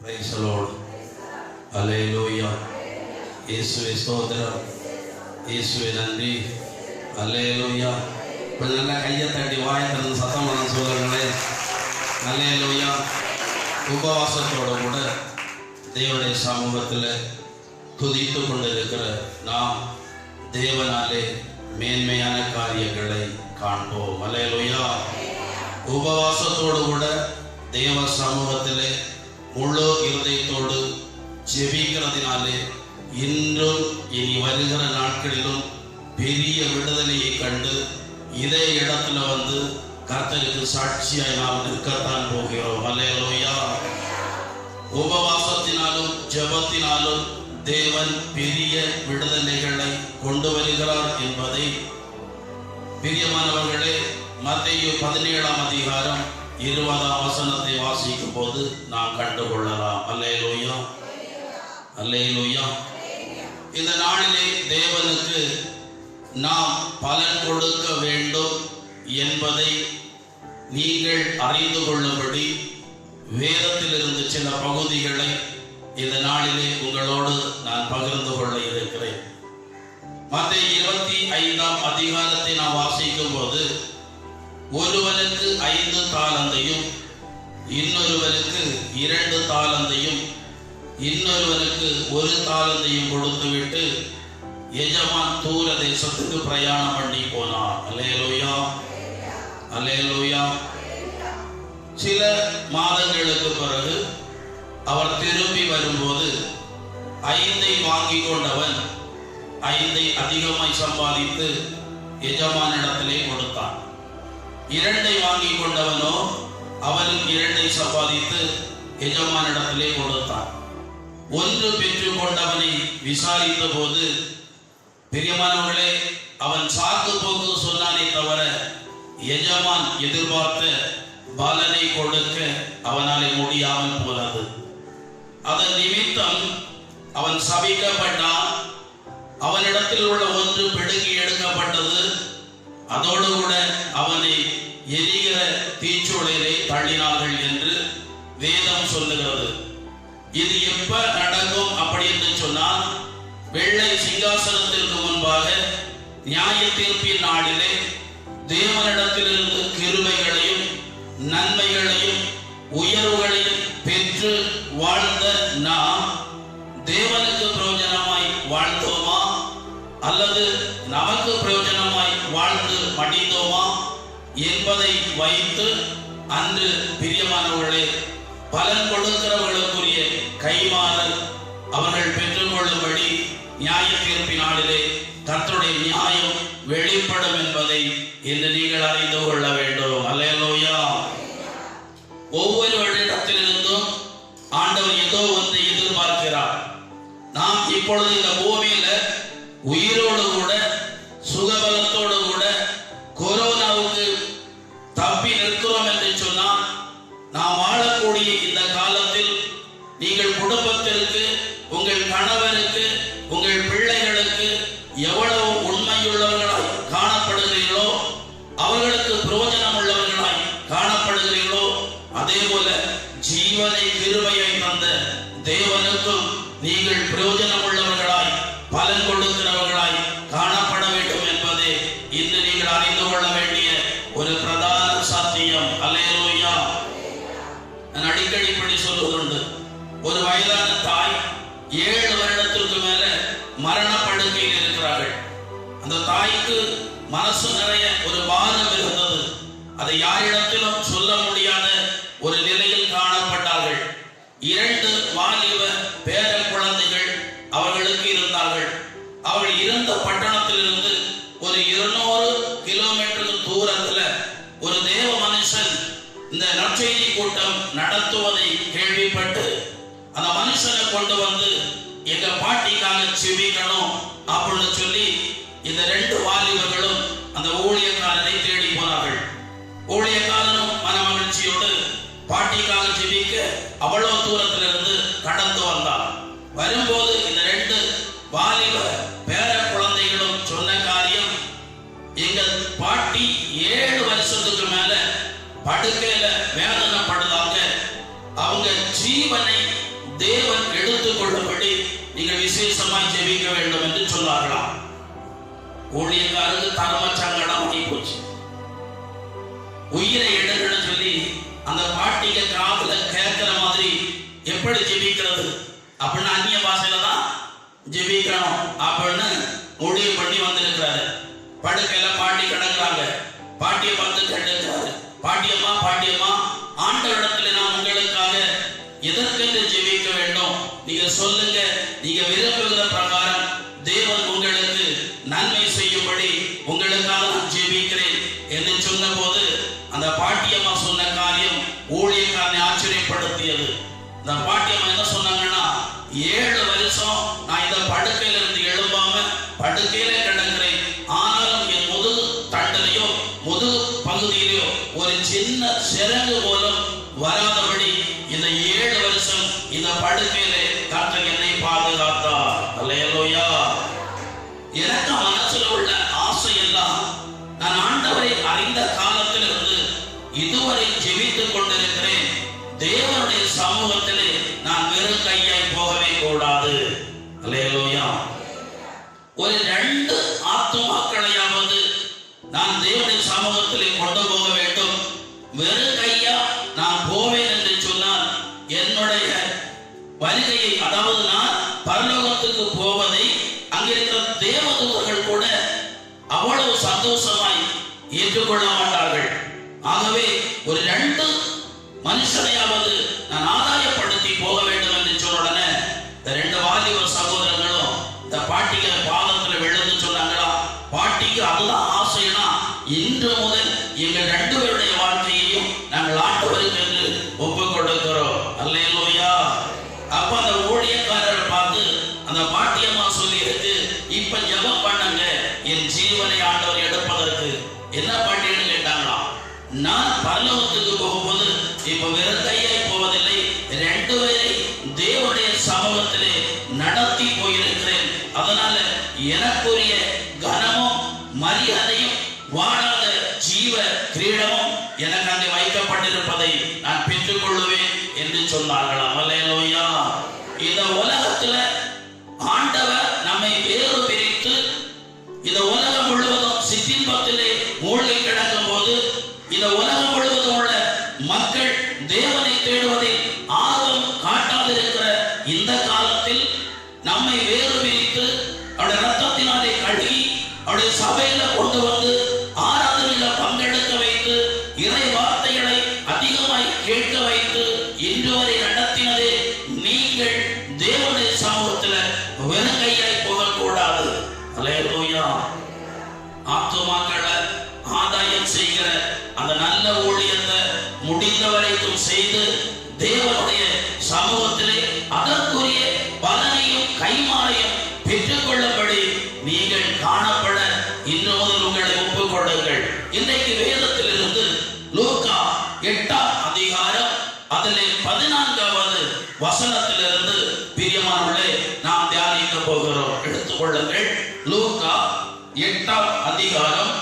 Praise the Lord. Hallelujah. இயேசுவே ஸ்தோத்திரம். இயேசுவே நன்றி. ஹல்லேலூயா. கொஞ்சம் நல்லா கையை தட்டி வாயை திறந்து சத்தம் பண்ண சொல்லுங்களேன். ஹல்லேலூயா. உபவாசத்தோடு கூட தேவனுடைய சமூகத்தில் துதித்து கொண்டிருக்கிற நாம் தேவனாலே மேன்மையான காரியங்களை காண்போம். ஹல்லேலூயா. உபவாசத்தோடு கூட தேவ சமூகத்திலே முழு இருதயத்தோடு ஜெபிக்கிறதினாலே இன்றும் இனி வருகிற நாட்களிலும் பெரிய விடுதலையை கண்டு இதே இடத்துல வந்து கர்த்தருக்கு சாட்சியாய் நாம் நிற்கத்தான் போகிறோம். ஹல்லேலூயா. உபவாசத்தினாலும் ஜெபத்தினாலும் தேவன் பெரிய விடுதலைகளை கொண்டு வருகிறார் என்பதை பிரியமானவர்களே மத்தேயு 17ஆம் அதிகாரம் 20ஆம் வசனத்தை வாசிக்கும் போது நாம் கண்டுகொள்ளலாம். அல்லேலூயா, அல்லேலூயா. இந்த நாளிலே தேவனுக்கு நாம் பலன் கொடுக்க வேண்டும் என்பதை நீங்கள் அறிந்து கொள்ளும்படி வேதத்திலிருந்து சில பகுதிகளை இந்த நாளிலே உங்களோடு நான் பகிர்ந்து கொள்ள இருக்கிறேன். மத்தேயு 25ஆம் அதிகாரத்தை நாம் வாசிக்கும் போது ஒருவனுக்கு 5 தாலந்தையும் இன்னொருவனுக்கு 2 தாலந்தையும் இன்னொருவனுக்கு 1 தாலந்தையும் கொடுத்துவிட்டு எஜமான் தூர தேசத்துக்கு பிரயாணம் பண்ணி போனார். அல்லேலூயா, அல்லேலூயா. சில மாதங்களுக்கு பிறகு அவர் திரும்பி வரும்போது 5ஐ வாங்கி கொண்டவன் 5ஐ அதிகமாய் சம்பாதித்து எஜமானிடத்திலே கொடுத்தான். 2ஐ வாங்கி கொண்டவனோ அவனும் 2ஐ சம்பாதித்து எஜமானிடத்திலே கொடுத்தான். 1 பெற்றுக் கொண்டவனை விசாரித்த போது பிரியமானவர்களே அவன் சாக்கு போக்கு சொன்னானே தவிர எஜமான் எதிர்பார்த்த பலனை கொடுக்க அவனாலே முடியாமல் போனது. அதன் நிமித்தம் அவன் சபிக்கப்பட்டான். அவனிடத்தில் உள்ள 1 பிடுங்கி எடுக்கப்பட்டது. அதோடு கூட அவனை எரிகிற தீச்சூளையிலே தள்ளினார்கள் என்று வேதம் சொல்லுகிறது. இது எப்ப நடக்கும் அப்படி என்று சொன்னால் வெள்ளை சிங்காசனத்திற்கு முன்பாக நியாய தீர்ப்பின் நாளிலே தேவனிடத்திலிருந்து கிருபைகளையும் நன்மைகளையும் உயர்வுகளையும் பெற்று வாழ்ந்த நாம் தேவனுக்கு பிரயோஜனமாய் வாழ்ந்தோமா அல்லது நமக்கு பிரயோஜனமாய் வாழ்ந்து மடிந்தோமா என்பதை வைத்து அன்று பிரியமானவர்களே பலன் கொடுக்கிறவர்களுக்குரிய கைமாறல் அவர்கள் பெற்றுக்கொள்ளும்படி நியாய தீர்ப்பின் நாளிலே கர்த்தருடைய நியாயம் வெளிப்படும் என்பதை இன்று நீங்கள் அறிந்து கொள்ள வேண்டும். அல்லேலூயா. ஒவ்வொரு இடத்திலிருந்தும் ஆண்டவர் ஏதோ ஒன்றை எதிர்பார்க்கிறார். நாம் இப்பொழுது இந்த பூமியில உயிரோடு கூட சுகபலத்தோடு கூட கொரோனாவுக்கு தப்பி நிற்கிறோம் என்று சொன்னால் நாம் வாழக்கூடிய இந்த காலத்தில் நீங்கள் குடும்பத்திற்கு உங்கள் கணவருக்கு உங்கள் பிள்ளைகளுக்கு எவ்வளவு உண்மையுள்ளவர்களாய் காணப்படுகிறீர்களோ அவர்களுக்கு பிரயோஜனம் உள்ளவர்களாய் காணப்படுகிறீர்களோ அதே போல ஜீவனை கிருபையை தந்த தேவனுக்கும் நீங்கள் பிரயோஜனம் உள்ளவர்களாய் பலன் கொடுக்கிறவர்களாய் காணப்பட வேண்டும் என்பதை இன்று நீங்கள் அறிந்து கொள்ள வேண்டிய ஒரு பிரதான சத்தியம். அல்லேலூயா. நான் அடிக்கடி இப்படி சொல்வதுண்டு. ஒரு வயதான தாய் 7 வருடத்திற்கு மேல மரணப்படுக்கையில் இருக்கிறார்கள். அந்த தாய்க்கு மனசு நிறைய ஒரு பாரம் இருந்தது. அதை யாரிடத்திலும் சொல்ல முடியாத ஒரு நிலையில் காணப்பட்டார்கள். 2 வாலிப பேர குழந்தைகள் அவர்களுக்கு இருந்தார்கள். அவர்கள் இருந்த பட்டணத்திலிருந்து ஒரு 200 கிலோமீட்டர் தூரத்துல ஒரு தேவ மனுஷன் இந்த நற்செய்தி கூட்டம் நடத்துவதை கேள்விப்பட்டு அந்த மனுஷனை கொண்டு வந்து எங்க பாட்டிக்காக செபிக்கணும் அப்படின்னு சொல்லி இந்த 2 வாலிபர்களும் அந்த ஊழியக்காரனை தேடி போனார்கள். ஊழியக்காரனும் மனமகிழ்ச்சியோடு பாட்டிக்காக ஜெபிக்க அவ்வளவு தூரத்திலிருந்து கடந்து வந்தார். வரும்போது இந்த 2 வாலிப பேர குழந்தைகளும் சொன்ன காரியம், எங்க பாட்டி 7 வருஷத்துக்கு மேல படுக்கையில வேதனைப்படுதாங்க. அவங்க ஜீவனை விசேஷமாய் ஜெபிக்க வேண்டும் என்று சொன்னார்களாம். ஊழியக்காரருக்கு தர்ம சங்கடம் ஆகி போச்சு. உயிரை எடுக்கணும்னு சொல்லி அந்த பாட்டிக்கு காதுல கேட்கிற மாதிரி எப்படி ஜெபிக்கிறது அப்படின்னு அந்நிய பாஷையில தான் ஜெபிக்கணும் அப்படின்னு முடிவு பண்ணி வந்திருக்கிறாரு. படுக்கையில பாட்டி கிடக்குறாங்க. பாட்டியை பார்த்து கேட்டுக்கிறாரு, பாட்டியம்மா பாட்டியம்மா, ஆண்டவரிடத்துல நான் உங்களுக்காக எதற்கென்று ஜெபிக்க வேண்டும், நீங்க சொல்லுங்க, நீங்க விரும்புகிற பிரகாரம் தேவன் உங்களுக்கு நன்மை செய்யும்படி உங்களுக்காக நான் ஜெபிக்கிறேன் என்று சொன்ன போது அந்த பாட்டியம்மா சொன்ன காரியம் ஊழியக்காரனை ஆச்சரியப்படுத்தியது. இந்த பாட்டியம்மா என்ன சொன்னாங்கன்னா, 7 வருஷம் நான் இந்த படுக்கையில இருந்து எழும்பாம படுக்கையில கிடக்கிறேன். ஆனாலும் என் முதுகு தண்டனையோ முதுகு பகுதியிலோ ஒரு சின்ன சிறங்கு போலும் வராதபடி இந்த 7 வருஷம் இந்த படுக்கையில கர்த்தர் என்னை பாதுகாத்தார். அல்லேலூயா. எனக்கு மனசுல உள்ள ஆசை எல்லாம் நான் ஆண்டவரை அறிந்த காலத்திலிருந்து இதுவரை ஜெபித்துக் கொண்டிருக்கிறேன். தேவனுடைய சமூகத்திலே நான் வெறும் கையாய் போகவே கூடாது. அல்லேலூயா. ஒரு 2 ஆத்துமாக்களையாவது நான் தேவனுடைய சமூகத்திலே கொண்டு போக வேண்டும். வெறும் கையா நான் போவேன் என்று சொன்னால் என்னுடைய வருகையை, அதாவது நான் பரலோகத்துக்கு போவதை அங்கிருக்கிற தேவதூதர்கள் கூட அவ்வளவு சந்தோஷமாய் ஏற்றுக்கொள்ள மாட்டார்கள். ஆகவே ஒரு 2 மனுஷனையாவது நான் ஆதாயப்படுத்தி போக வேண்டும் என்று சொன்ன உடனே இந்த 2 வாலிப சகோதரர்களும் இந்த பாட்டிக்கு பாதத்தில் விழுந்து சொன்னாங்களா, பாட்டிக்கு அதுதான் ஆசைனா இன்று முதல் எங்கள் 2 பேருடைய வாழ்க்கையையும் நாங்கள் ஆண்டவருக்கு என்று ஒப்புக் கொடுக்கிறோம். அல்லேலூயா. அப்ப அந்த ஊழியக்காரர் பார்த்து அந்த பாட்டியம்மா சொல்லி இருக்கு, இப்ப ஜெபம் பண்ணுங்க என் ஜீவனை ஆண்டவர் எடுப்பதற்கு. என்ன பாட்டின்னு கேட்டாங்களாம். நான் பரலோகத்துக்கு போகும்போது இப்ப வெறும் கையாய் போவதில்லை, 2 பேரை தேவனுடைய சமூகத்திலே நடத்தி போயிருக்கிறேன். அதனால எனக்குரிய கனமும் மரியாதையும் வாழாத ஜீவ கிரீடமும் எனக்கு அங்கே வைக்கப்பட்டிருப்பதை நான் பெற்றுக் கொள்ளுவேன் என்று சொன்னார்களாம். அல்லேலூயா. இந்த உலகத்துல ஆண்டவர் நம்மை வேறு பிரித்து இந்த உலகம் முழுவதும் சிற்றின்பத்திலே மூழ்கி கிடக்கும் போது இந்த உலகம் முழுவதும் உள்ள மக்கள் தேவனை தேடுவதில் ஆர்வம் காட்டாதிருக்கிற இந்த காலத்தில் நம்மை வேறு பிரித்து அவருடைய ரத்தத்தினாலே கழுகி அவருடைய சபையில கொண்டு வந்து ஆராதனையில பங்கெடுக்க வைத்து இறை வார்த்தைகளை அதிகமாய் கேட்க வைத்து இன்று வரை நடத்தினதே நீங்கள் தேவனுடைய சமூகத்தில் வெறும் கையாய் போகக்கூடாது. அல்லேலூயா. ஆத்துமாக்களை ஆதாயம் செய்கிற அந்த நல்ல ஊழியத்தை முடிந்த வரைக்கும் செய்து தேவனுடைய சமூகத்திலே அதற்குரிய பலனையும் கைமாறையும் பெற்றுக் கொள்ளும்படி நீங்கள் காணப்பட இன்று முதல் உங்களை ஒப்புக் கொள்ளுங்கள். இன்றைக்கு வேதத்திலிருந்து லூக்கா 8ஆம் அதிகாரம் அதிலே 14வது வசனத்திலிருந்து பிரியமானவர்களே நாம் தியானிக்க போகிறோம். எடுத்துக் கொள்ளுங்கள். லூக்கா 8ஆம் அதிகாரம்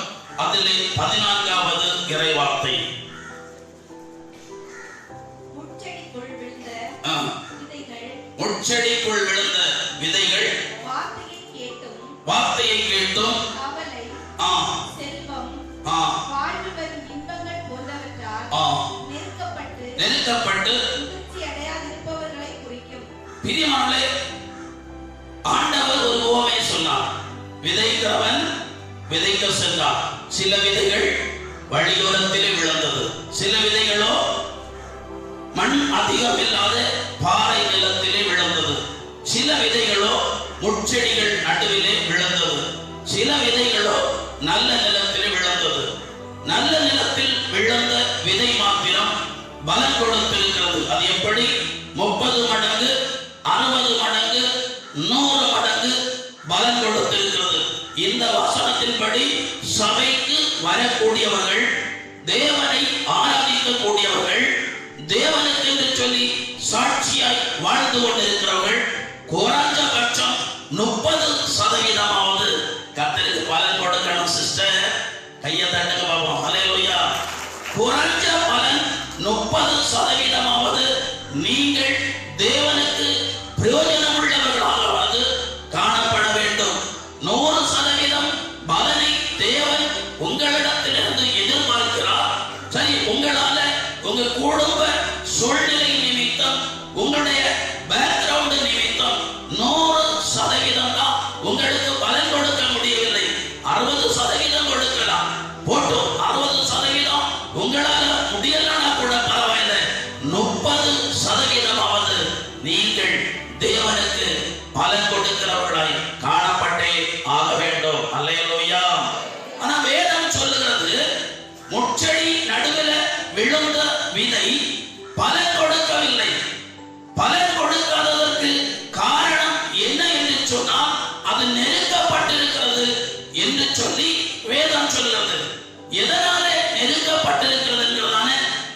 அதிலே 14வது இறைவார்த்தை. முட்செடிக்குள் விழுந்த விதைகள் வார்த்தையை கேட்டும் நெருக்கப்பட்டு பிரியமானவர்களே ஆண்டவர் ஒரு உவமையை சொன்னார். விதைக்கிறவன் விதைக்க சென்றார். சில விதைகள் வழியோரத்திலே விழுந்தது, சில விதைகளோ மண் அதிகம் இல்லாத பாறை நிலத்திலே விழுந்தது, சில விதைகளோ முட்செடிகள் நடுவிலே விழுந்தது, சில விதைகளோ நல்ல நிலத்திலே விழுந்தது. நல்ல நிலத்தில் விழுந்த விதை மாத்திரம் பலன் கொடுத்திருக்கிறது. அது எப்படி? 30 மடங்கு, 60 மடங்கு, 100 மடங்கு பலன் கொடுத்திருக்கிறது. இந்த வசனத்தின்படி சபைக்கு வரக்கூடியவர்கள், தேவனை ஆராதிக்கக்கூடியவர்கள், தேவனுக்கு என்று சொல்லி சாட்சியாய் வாழ்ந்து கொண்டிருக்கிறவர்கள் குறைஞ்சபட்சம் 30% கர்த்தருக்கு பலன் கொடுக்கணும். சிஸ்டர் கையை தட்டுங்க பாப்போம். ஹல்லேலூயா. குறைஞ்ச பலன் 30% நீங்கள் தேவனுக்கு பிரயோஜனம் உள்ளவர்களாக அது நெருக்கப்பட்டிருக்கிறது என்று சொல்லி வேதம் சொல்கிறது. எதனாலே நெருக்கப்பட்டிருக்கிறது என்கிறதான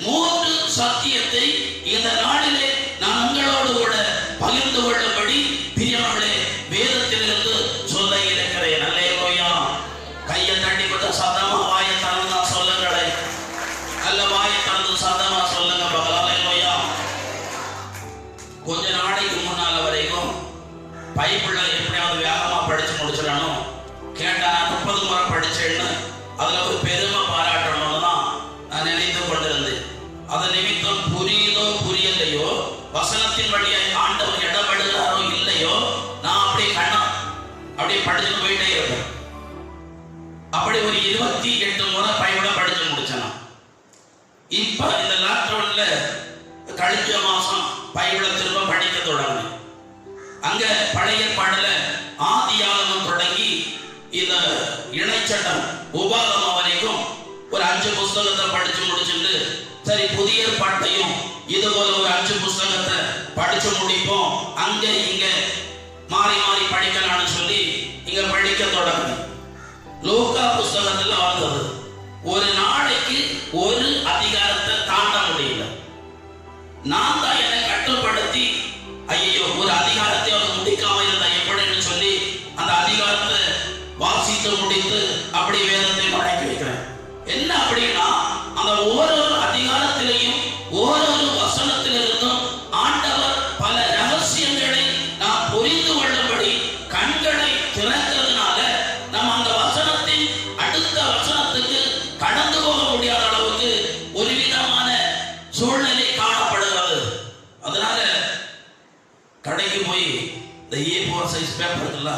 3 சத்தியத்தை இந்த நாளிலே நான் உங்களோடு கூட பகிர்ந்து கொள்ளும்படி பிரியமானவர்களே வேதத்திலிருந்து சொல்ல இருக்கிறேன். அல்லேலூயா. கையை தட்டி கொண்ட சத்தமா வாயை திறந்து சொல்லுங்களே. அல்ல வாயை திறந்து சத்தமா சொல்லுங்க பார்க்கலாம். அல்லேலூயா. கொஞ்ச நாளைக்கு முன்னால வரைக்கும் பைபிள எப்படியாவது வேகமா படிச்சு முடிச்சிடணும், கேட்டா 30 முறை படிச்சேன்னு அதுல ஒரு பெருமை பாராட்டணும்னு தான் நான் நினைத்து கொண்டிருந்தேன். அதன் நிமித்தம் புரியுதோ புரியலையோ, வசனத்தின் வழியாய் ஆண்டவர் இடப்படுகிறாரோ இல்லையோ, நான் அப்படியே அப்படியே படிச்சுட்டு போயிட்டே இருப்பேன். அப்படி ஒரு 28 முறை பைபிள படிச்சு முடிச்சேன். இப்ப இந்த லாக்டவுன்ல கழிஞ்ச மாசம் பைபிள திரும்ப படிக்க தொடங்கினேன். அங்க பழைய பாடல ஆதியாகமம் தொடங்கி இந்த இணைச்சட்டம் உபாகமம் வரைக்கும் ஒரு 5 புஸ்தகத்தை படிச்சு முடிச்சுட்டு, சரி புதிய பாட்டையும் இது போல ஒரு 5 புஸ்தகத்தை படிச்சு முடிப்போம், அங்க இங்க மாறி மாறி படிக்கலாம்னு சொல்லி இங்க படிக்க தொடங்கினேன். லூக்கா புஸ்தகத்துல வந்தது ஒரு நாளைக்கு ஒரு அதிகாரத்தை தாண்ட முடியல. நான் தான் என்னை கட்டுப்படுத்தி ஐயோ ஒரு அதிகாரத்தை அவர் முடிக்காம இருந்தா எப்படின்னு சொல்லி அந்த அதிகாரத்தை வாசித்து முடித்து அப்படி வேதத்தை படைக்க வைக்கிறேன். என்ன அப்படின்னா, அந்த ஓரொரு அதிகாரத்திலையும் ஓரொரு வசனத்திலிருந்தும் ஆண்டவர் பல ரகசியங்களை நாம் புரிந்து கொள்ளும்படி கண்களை திறக்கிறதுனால நம்ம அந்த வசனத்தின் அடுத்த வசனத்துக்கு கடந்து போக முடியாத அளவுக்கு ஒரு விதமான சூழ்நிலை காணப்படுகிறது. அதனால கடைக்கு போய் இந்த A4 சைஸ் பேப்பர் இருக்குல்ல,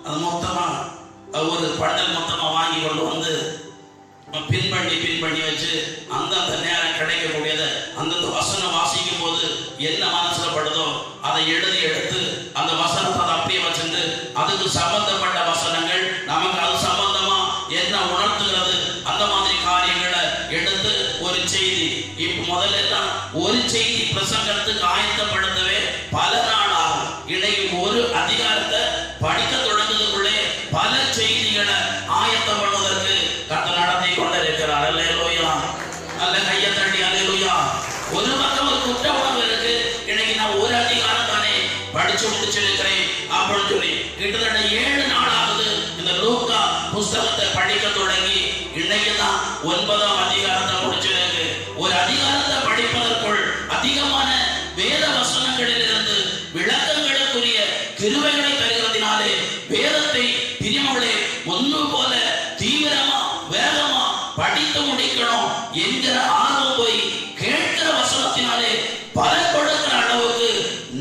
அது மொத்தமா ஒரு பண்டல் மொத்தமா வாங்கி கொண்டு வந்து பின் பண்ணி வச்சு அந்தந்த நேரம் கிடைக்கக்கூடியதை அந்தந்த வசனம் வாசிக்கும் போது என்ன மனசுல படுதோ அதை எழுதி எடுத்து அந்த வசனத்தை அதை அப்படியே வச்சுட்டு அதுக்கு சம்பந்தப்பட்ட வசனங்கள் நமக்கு அது சம்பந்தமா என்ன உணர்த்துகிறது அந்த மாதிரி காரியங்களை எடுத்து ஒரு செய்தி. இப்ப முதல்ல தான் ஒரு செய்தி பிரசங்கத்துக்கு ஆயத்தப்படுத்தவே பல நாள் ஆகும். இன்னைக்கு ஒரு அதிகாரத்தை படிக்க தொடங்குறதுக்குள்ளே பல செய்திகளை ஆயத்தம் பண்ணுவதற்கு கர்த்தர் நடத்தி கொண்டிருக்கிறார். அல்லேலூயா. நல்ல கையை தட்டி அல்லேலூயா. ஒரு பக்கம் ஒரு குற்ற உணர்வு இருக்கு, இன்னைக்கு நான் ஒரு அதிகாரம் தானே படிச்சு முடிச்சிருக்கிறேன் அப்படின்னு சொல்லி கிட்டத்தட்ட 7 நாள் ஆகுது இந்த லூக்கா புஸ்தகத்தை படிக்க தொடங்கி. இன்னைக்கு தான் 9ஆம் அதிகாரத்தை முடிச்சிருக்கு. ஒரு அதிகாரத்தை படிப்பதற்குள் அதிகமான வேத வசனங்களிலிருந்து விளக்கங்களுக்குரிய கிருபைகளை தருகிறதினாலே வேதத்தை பிரியமவளே ஒன்று போல தீவிரமா வேகமா படித்து முடிக்கணும் என்கிற ஆர்வம் போய் கேட்கிற வசனத்தினாலே பலன் கொடுக்கிற அளவுக்கு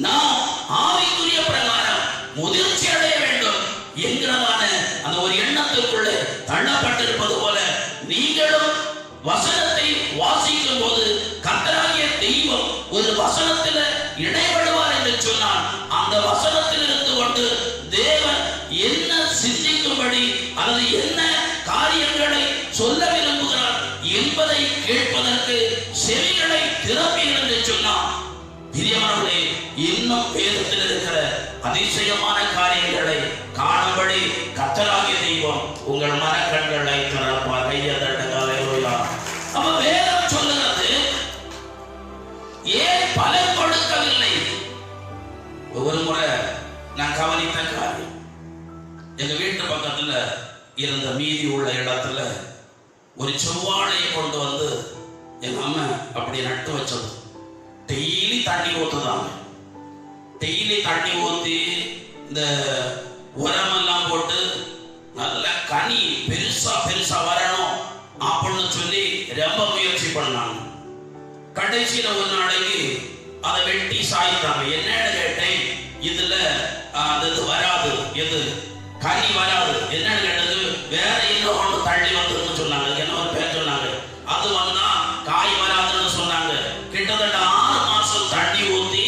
நாம் ஆவிக்குரிய பிரகாரம் முதிர்ச்சி அடைய வேண்டும் என்கிறதான அந்த ஒரு எண்ணத்திற்குள்ளே தள்ளப்பட்டிருப்பது போல நீங்களும் வசனத்தை வாசிக்கும் போது கர்த்தராகிய தெய்வம் ஒரு வசனத்தில் இடைபடுவார் என்று சொன்னால் அந்த வசனத்தில் இருந்து கொண்டு தேவன் என்ன சிந்திக்கும்படி அல்லது என்ன காரியங்களை சொல்ல விரும்புகிறார் என்பதை கேட்பதற்கு செவிகளை திறப்பீர்கள் என்று சொன்னார். பிரியமானவர்களே, இன்னும் வேதத்தில் இருக்கிற அதிசயமான காரியங்களை காணும்படி கர்த்தராகிய தெய்வம் உங்கள் மனக்கண்களை திறப்பார். அல்லேலூயா. அப்ப வேதம் சொல்லுகிறது ஏன் பலன் கொடுக்கவில்லை. ஒரு முறை நான் கவனித்த காரியம், எங்க வீட்டு பக்கத்துல இருந்த மீதி உள்ள இடத்துல ஒரு செவ்வாழையை கொண்டு வந்து எங்க அம்மா அப்படி நட்டு வச்சது. டெய்லி தண்ணி ஊத்துதாங்க. டெய்லி தண்ணி ஊத்தி இந்த உரமெல்லாம் போட்டு நல்ல கனி பெருசா வரணும் அப்படின்னு சொல்லி ரொம்ப முயற்சி பண்ணாங்க. கடைசியில ஒரு நாளைக்கு அதை வெட்டி சாய்த்தாங்க. என்னன்னு கேட்டேன், இதுல அது வராது, எது கனி வராது. என்னன்னு கேட்டது, வேற இன்னொன்று தள்ளி வந்துருன்னு சொன்னாங்க. என்ன ஒரு பேர் சொன்னாங்க, அது வந்தா காய் வராதுன்னு சொன்னாங்க. கிட்டத்தட்ட 6 மாசம் தண்ணி ஊத்தி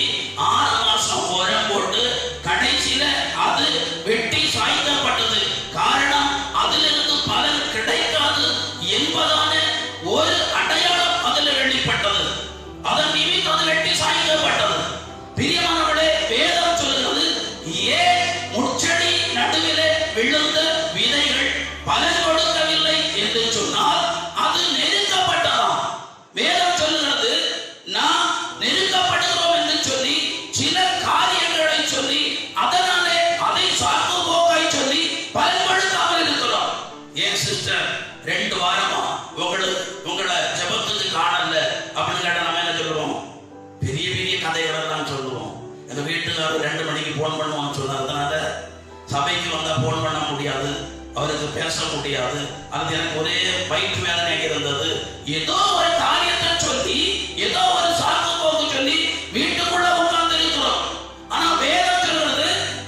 6 மாசம் உரம் போட்டு கடைசியில அது வெட்டி சாய்க்கப்பட்டது. காரணம், அதிலிருந்து பலன் கிடைக்காது என்பதான ஒரு அடையாளம் அதில் வெளிப்பட்டது. அதன் நிமித்தம் அது வெட்டி சாய்க்கப்பட்டது. பிரியமானவர்களே, வேதம் சொல்கிறது ஏன் முட்செடி நடுவிலே விழுந்த விதைகள் பலன் கொடுக்கவில்லை என்று சொன்னால் அது நெருக்கப்பட்டதாம். வேதம் சொல்லுகிறது, நாம் நெருக்கப்படுகிறோம் என்று சொல்லி சில காரியங்களை சொல்லி அதனாலே அதை சாக்கு போக்காய் சொல்லி பலன் கொடுக்காமல் இருக்கிறோம். ஏன் சிஸ்டர் 2 வாரமா உங்களை ஜெபத்துக்கு காணல அப்படின்னு கேட்டா நம்ம என்ன சொல்லுவோம்? பெரிய பெரிய கதைகளை எல்லாம் சொல்லுவோம். எங்க வீட்டுக்காரர் 2 மணிக்கு போன் பண்ணுவான்னு சொன்னார், அதனால சபைக்கு வந்தா போன் பண்ண முடியாது, அவருக்கு பேச முடியாது, அது எனக்கு ஒரே வயிற்று வேதனை இருந்தது. ஏதோ ஒரு காரியத்தை சொல்லி ஏதோ ஒரு சாக்கு போக்கு சொல்லி வீட்டுக்குள்ள உட்கார்ந்து இருக்கிறோம். ஆனா வேதம் சொல்றது,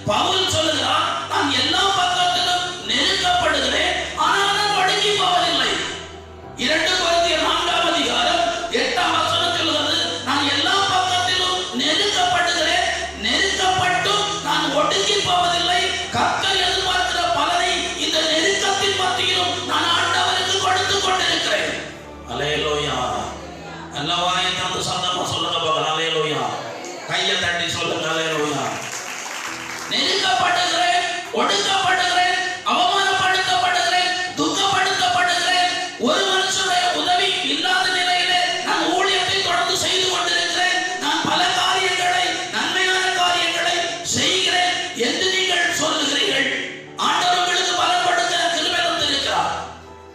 பவுல் சொல்லுகிறார், நான் எல்லா பக்கத்திலும் நெருக்கப்படுகிறேன் ஆனால் நான் ஒடுங்கி போவதில்லை. 2 கொரிந்தியர் 4ஆம் அதிகாரம் 8ஆம் வசனம் சொல்லுகிறது, நான் எல்லா பக்கத்திலும் நெருக்கப்படுகிறேன், நெருக்கப்பட்டும் நான் ஒடுங்கி போவதில்லை. கர்த்தர் எதிர்பார்க்கிற பலனை இந்த நெருக்கத்தின் மத்தியிலும் நான் ஆண்டவருக்கு கொடுத்து கொண்டிருக்கிறேன். அல்லேலூயா. அல்லவாய் தந்து சந்தமா சொல்லுங்க பாக்கலாம். அல்லேலூயா. கையை தட்டி சொல்லுங்க. அல்லேலூயா. நெருக்கப்படுகிறேன், ஒடுக்கப்படுகிறேன், அவமானப்படுத்தப்படுகிறேன், துக்கப்படுத்தப்படுகிறேன், ஒரு மனுஷனுடைய உதவி இல்லாத நிலையிலே நான் ஊழியத்தை தொடர்ந்து செய்து கொண்டிருக்கிறேன், நான் பல காரியங்களை நன்மையான காரியங்களை செய்கிறேன் என்று நீங்கள் சொல்லுகிறீர்கள். ஆண்டவர் உங்களுக்கு பலன் கொடுக்க கிருபை தந்திருக்கிறார்.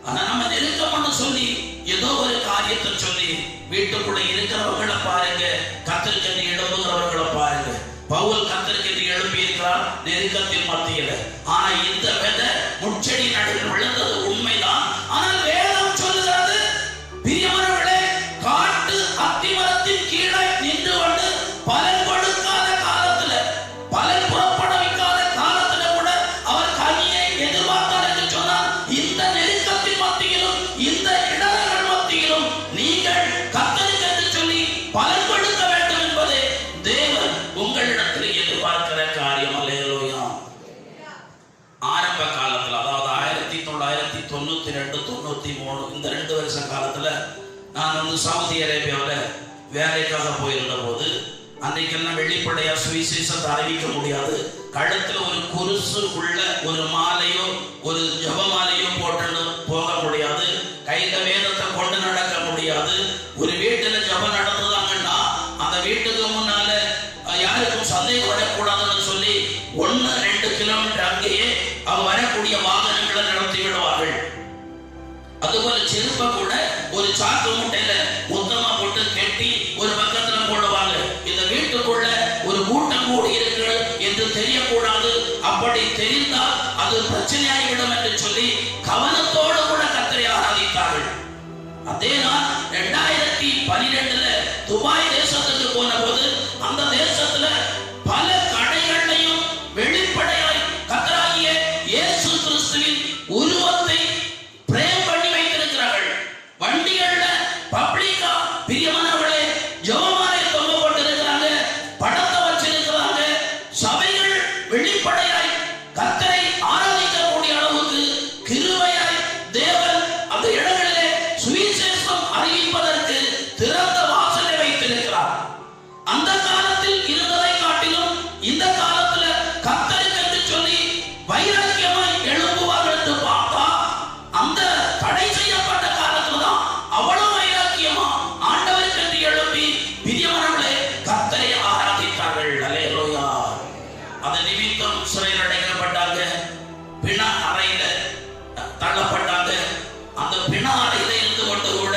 ஆனா நம்ம நெருக்கம்னு சொல்லி ஏதோ ஒரு காரியத்தை சொல்லி வீட்டுக்குள்ள இருக்கிறவர்களை பாருங்க, கர்த்தருக்கு எழுப்புகிறவர்களை பாருங்க. பவுல் கர்த்தருக்கு எழுப்பி இருக்கிறார் நெருக்கத்தின் மத்தியில். ஆனா இந்த விதை முட்செடி நடுவில் விழுந்தது உண்மைதான். ஆனால் வேதம் சொல்லுகிறது, பிரியமானவர்களே, காட்டு அத்திமரத்தின் கீழே நின்று கொண்டு பலன் கொடுக்காத காலத்துல, பலன் புறப்பட வைக்காத காலத்துல கூட அவர் கனியை எதிர்பார்த்தார் என்று சொன்னார். இந்த நெருக்கத்தின் மத்தியிலும் இந்த இடர்கள் மத்தியிலும் நீங்கள் கர்த்தருக்கு என்று சொல்லி பலன் கொடுக்க வேண்டும் என்பது தேவன் உங்களிடத்தில் எதிர்பார்க்கிற காரியம். அல்லேலூயா. ஆரம்ப காலத்துல, அதாவது 1992 93 இந்த 2 வருஷ காலத்துல நான் சவுதி அரேபியாவில் வேலைக்காக போயிருந்த போது, அன்றைக்கெல்லாம் வெளிப்படையா சுவிசேஷத்தை அறிவிக்க முடியாது. கழுத்துல ஒரு குருசு உள்ள ஒரு மாலையோ ஒரு ஜபமாலையோ போட்டு போக முடியாது, கையில வேதத்தை கொண்டு நடக்க முடியாது. ஒரு வீட்டுல ஜபம் நடத்துதாங்கன்னா அந்த வீட்டுக்கு முன்னால யாருக்கும் சந்தேகம் வரக்கூடாதுன்னு சொல்லி 1-2 கிலோமீட்டர் அங்கேயே அவங்க வரக்கூடிய வாகனங்களை நடத்தி விடுவார்கள். அதுபோல செருப்பை கூட ஒரு சாக்கு மூட்டையில மொத்தமா போட்டு கட்டி ஒரு பக்கத்துல போடுவாங்க. இந்த வீட்டுக்குள்ள ஒரு கூட்டம் கூடி இருக்கு என்று தெரியக்கூடாது. அப்படி தெரிந்தால் அது பிரச்சனையாகிவிடும் என்று சொல்லி கவனத்தோடு கூட கர்த்தரை ஆராதித்தார்கள். அதே நான் 2012 துபாய் தேசத்துக்கு போன போது அந்த தேசத்துல பல கடைகளையும் வெளிப்படையாய் கர்த்தராகிய இயேசு கிறிஸ்துவின் உருவத்தை பிரேம் பண்ணி வைத்திருக்கிறார்கள். வண்டிகள்ல பப்ளிக்கா பிரியமானவர்களே ஜெபமாலை தொங்க போட்டிருக்கிறாங்க, படத்தை வச்சிருக்கிறாங்க. சபைகள் வெளிப்படையாய் கர்த்தரை ஆராதிக்கக்கூடிய அளவுக்கு கிருபையாய் தேவன் அந்த இடங்களிலே சுவிசேஷம் அறிவிப்பதற்கு திறந்த வாசலை வைத்திருக்கிறார். அந்த காலத்தில் இருந்ததை காட்டிலும் இந்த காலத்துல கர்த்தருக்கு என்று சொல்லி வைராக்கியமாய் எழுப்புவார்கள் என்று பார்த்தா, அந்த தடை செய்யப்பட்ட காலத்துல தான் அவ்வளவு வைராக்கியமா ஆண்டவருக்கு என்று எழுப்பி பிரியமானவர்களே கர்த்தரை ஆராதித்தார்கள். அல்லேலூயா. அதன் நிமித்தம் சிறையில் அடைக்கப்பட்டாங்க, பிண அறையில தள்ளப்பட்டாங்க. அந்த பிண அறையில இருந்து கொண்டு கூட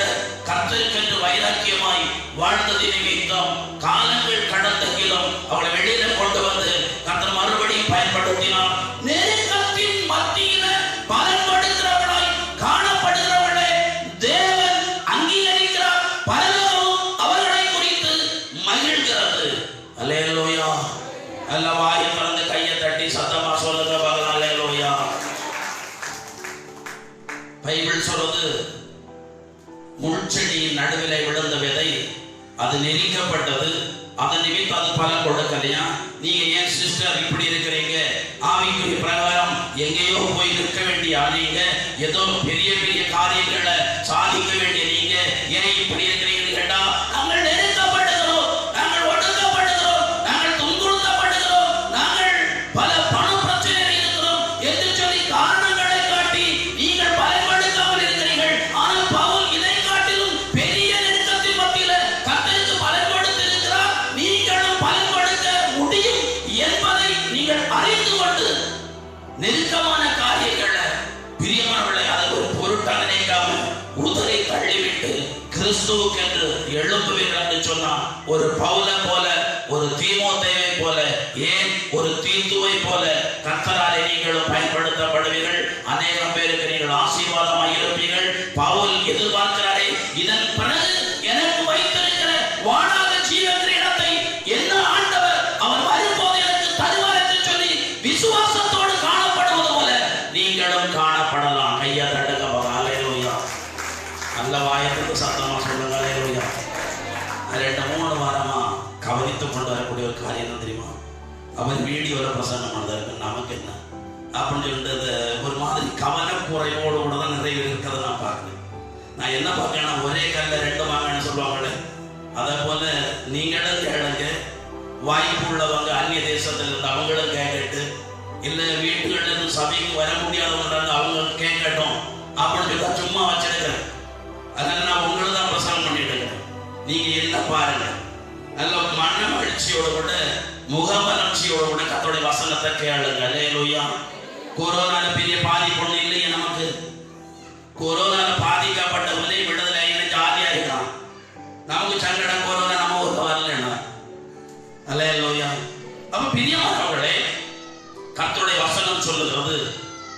கர்த்தருக்கு என்று வைராக்கியமாய் வாழ்ந்தது நிமித்தம் காலங்கள் கடந்தகிலும் அவளை வெளியில கொண்டு வந்து கர்த்தர் மறுபடியும் பயன்படுத்தினார். நெருக்கத்தின் மத்தியில பலன் கொடுக்கிறவர்களாய் காணப்படுகிறவர்களே தேவன் அங்கீகரிக்கிறார். பரலோகமும் அவர்களை குறித்து மகிழ்கிறது. அல்லேலூயா. அல்ல வாயை திறந்து கையை தட்டி சத்தமா சொல்லுங்க பாக்கலாம். அல்லேலூயா. பைபிள் சொல்றது, முள்செடியின் நடுவிலே விழுந்த விதை அது நெரிக்கப்பட்டது, அதன் நிமித்தம் அது பலன் கொடுக்கலையா? நீங்க ஏன் சிஸ்டர் இப்படி இருக்கிறீங்க? ஆவிக்குரிய பிரகாரம் எங்கேயோ போய் நிற்க வேண்டிய நீங்க, ஏதோ பெரிய பெரிய காரியங்களை சாதிக்க வேண்டிய நீங்க ஏன் இப்படி இருக்கிறீங்கன்னு கேட்டா, நாங்கள் நெருக்கப்படுகிறோம், நாங்கள் ஒடுக்கப்படுகிறோம், நாங்கள் துன்புறுத்தப்படுகிறோம், நாங்கள் பல பண பிரச்சனைகள் இருக்கிறோம் என்று சொல்லி நெருக்கமான காரியங்கள்ல பிரியமானவர்களை அதை ஒரு பொருட்டாக நினைக்காம உதரை தள்ளிவிட்டு கிறிஸ்துவுக்கு என்று எழும்புவீர்கள் என்று சொன்னா ஒரு பவுல போல, ஒரு தீமோத்தேயை போல, ஏன் ஒரு தீத்துவை போல கர்த்தராலே நீங்களும் பயன்படுத்தப்படுவீர்கள். அநேகம் பேருக்கு நீங்கள் ஆசீர்வாதமாக இருப்பீர்கள். பவுல் எதிர்பார்க்கிறாரே, இதன் பிறகு எனக்கு வைத்திருக்கிற வாடாத ஜீவன் இடத்தை என்ன ஆண்டவர் அவர் வரும்போது எனக்கு தருவார் என்று சொல்லி விசுவாசத்தோடு காணப்படுவது போல நீங்களும் காணப்படலாம். கையா தடுக்க ஹல்லேலூயா. நல்ல வாயத்துக்கு சத்தமா சொல்லுங்க ஹல்லேலூயா. 2-3 வாரமா கவனித்துக் கொண்டு வரக்கூடிய ஒரு காரியம் தெரியுமா? அவர் வீடியோல பிரசங்கம் பண்ணதற்கு நமக்கு என்ன அப்படின்னு சொல்லிட்டு ஒரு மாதிரி கவனக்குறைவோடு கூட தான் நிறைய இருக்கிறத நான் பார்க்கிறேன். நான் என்ன பார்க்கறேன்னா, ஒரே கல்ல 2 மாங்கன்னு சொல்லுவாங்களே, அதே போல நீங்களும் கேளுங்க, வாய்ப்பு உள்ளவங்க அந்நிய தேசத்துல இருந்து அவங்களும் கேட்கட்டு, இல்ல வீட்டுகள்ல இருந்து சபைக்கு வர முடியாதவங்க அவங்க கேட்கட்டும் அப்படின்னு சொல்லி சும்மா வச்சிருக்கிறேன். அதனால நான் உங்களை தான் பிரசங்கம் பண்ணிட்டு இருக்கேன். நீங்க என்ன பாருங்க, நல்ல மன மகிழ்ச்சியோட கூட முகமலர்ச்சியோட கூட கர்த்தருடைய வசனத்தை கேளுங்க. ஹல்லேலூயா. கொரோனால பெரிய பாதிப்பு ஒண்ணு இல்லையே நமக்கு. கொரோனால பாதிக்கப்பட்டவங்களே விடுதலை ஜாலியா இருக்கலாம். நமக்கு சங்கடம் கொரோனா நம்ம ஊருக்கு வரலன்னா. ஹல்லேலூயா. அப்ப பிரியமானவர்களே, கர்த்தருடைய வசனம் சொல்லுகிறது,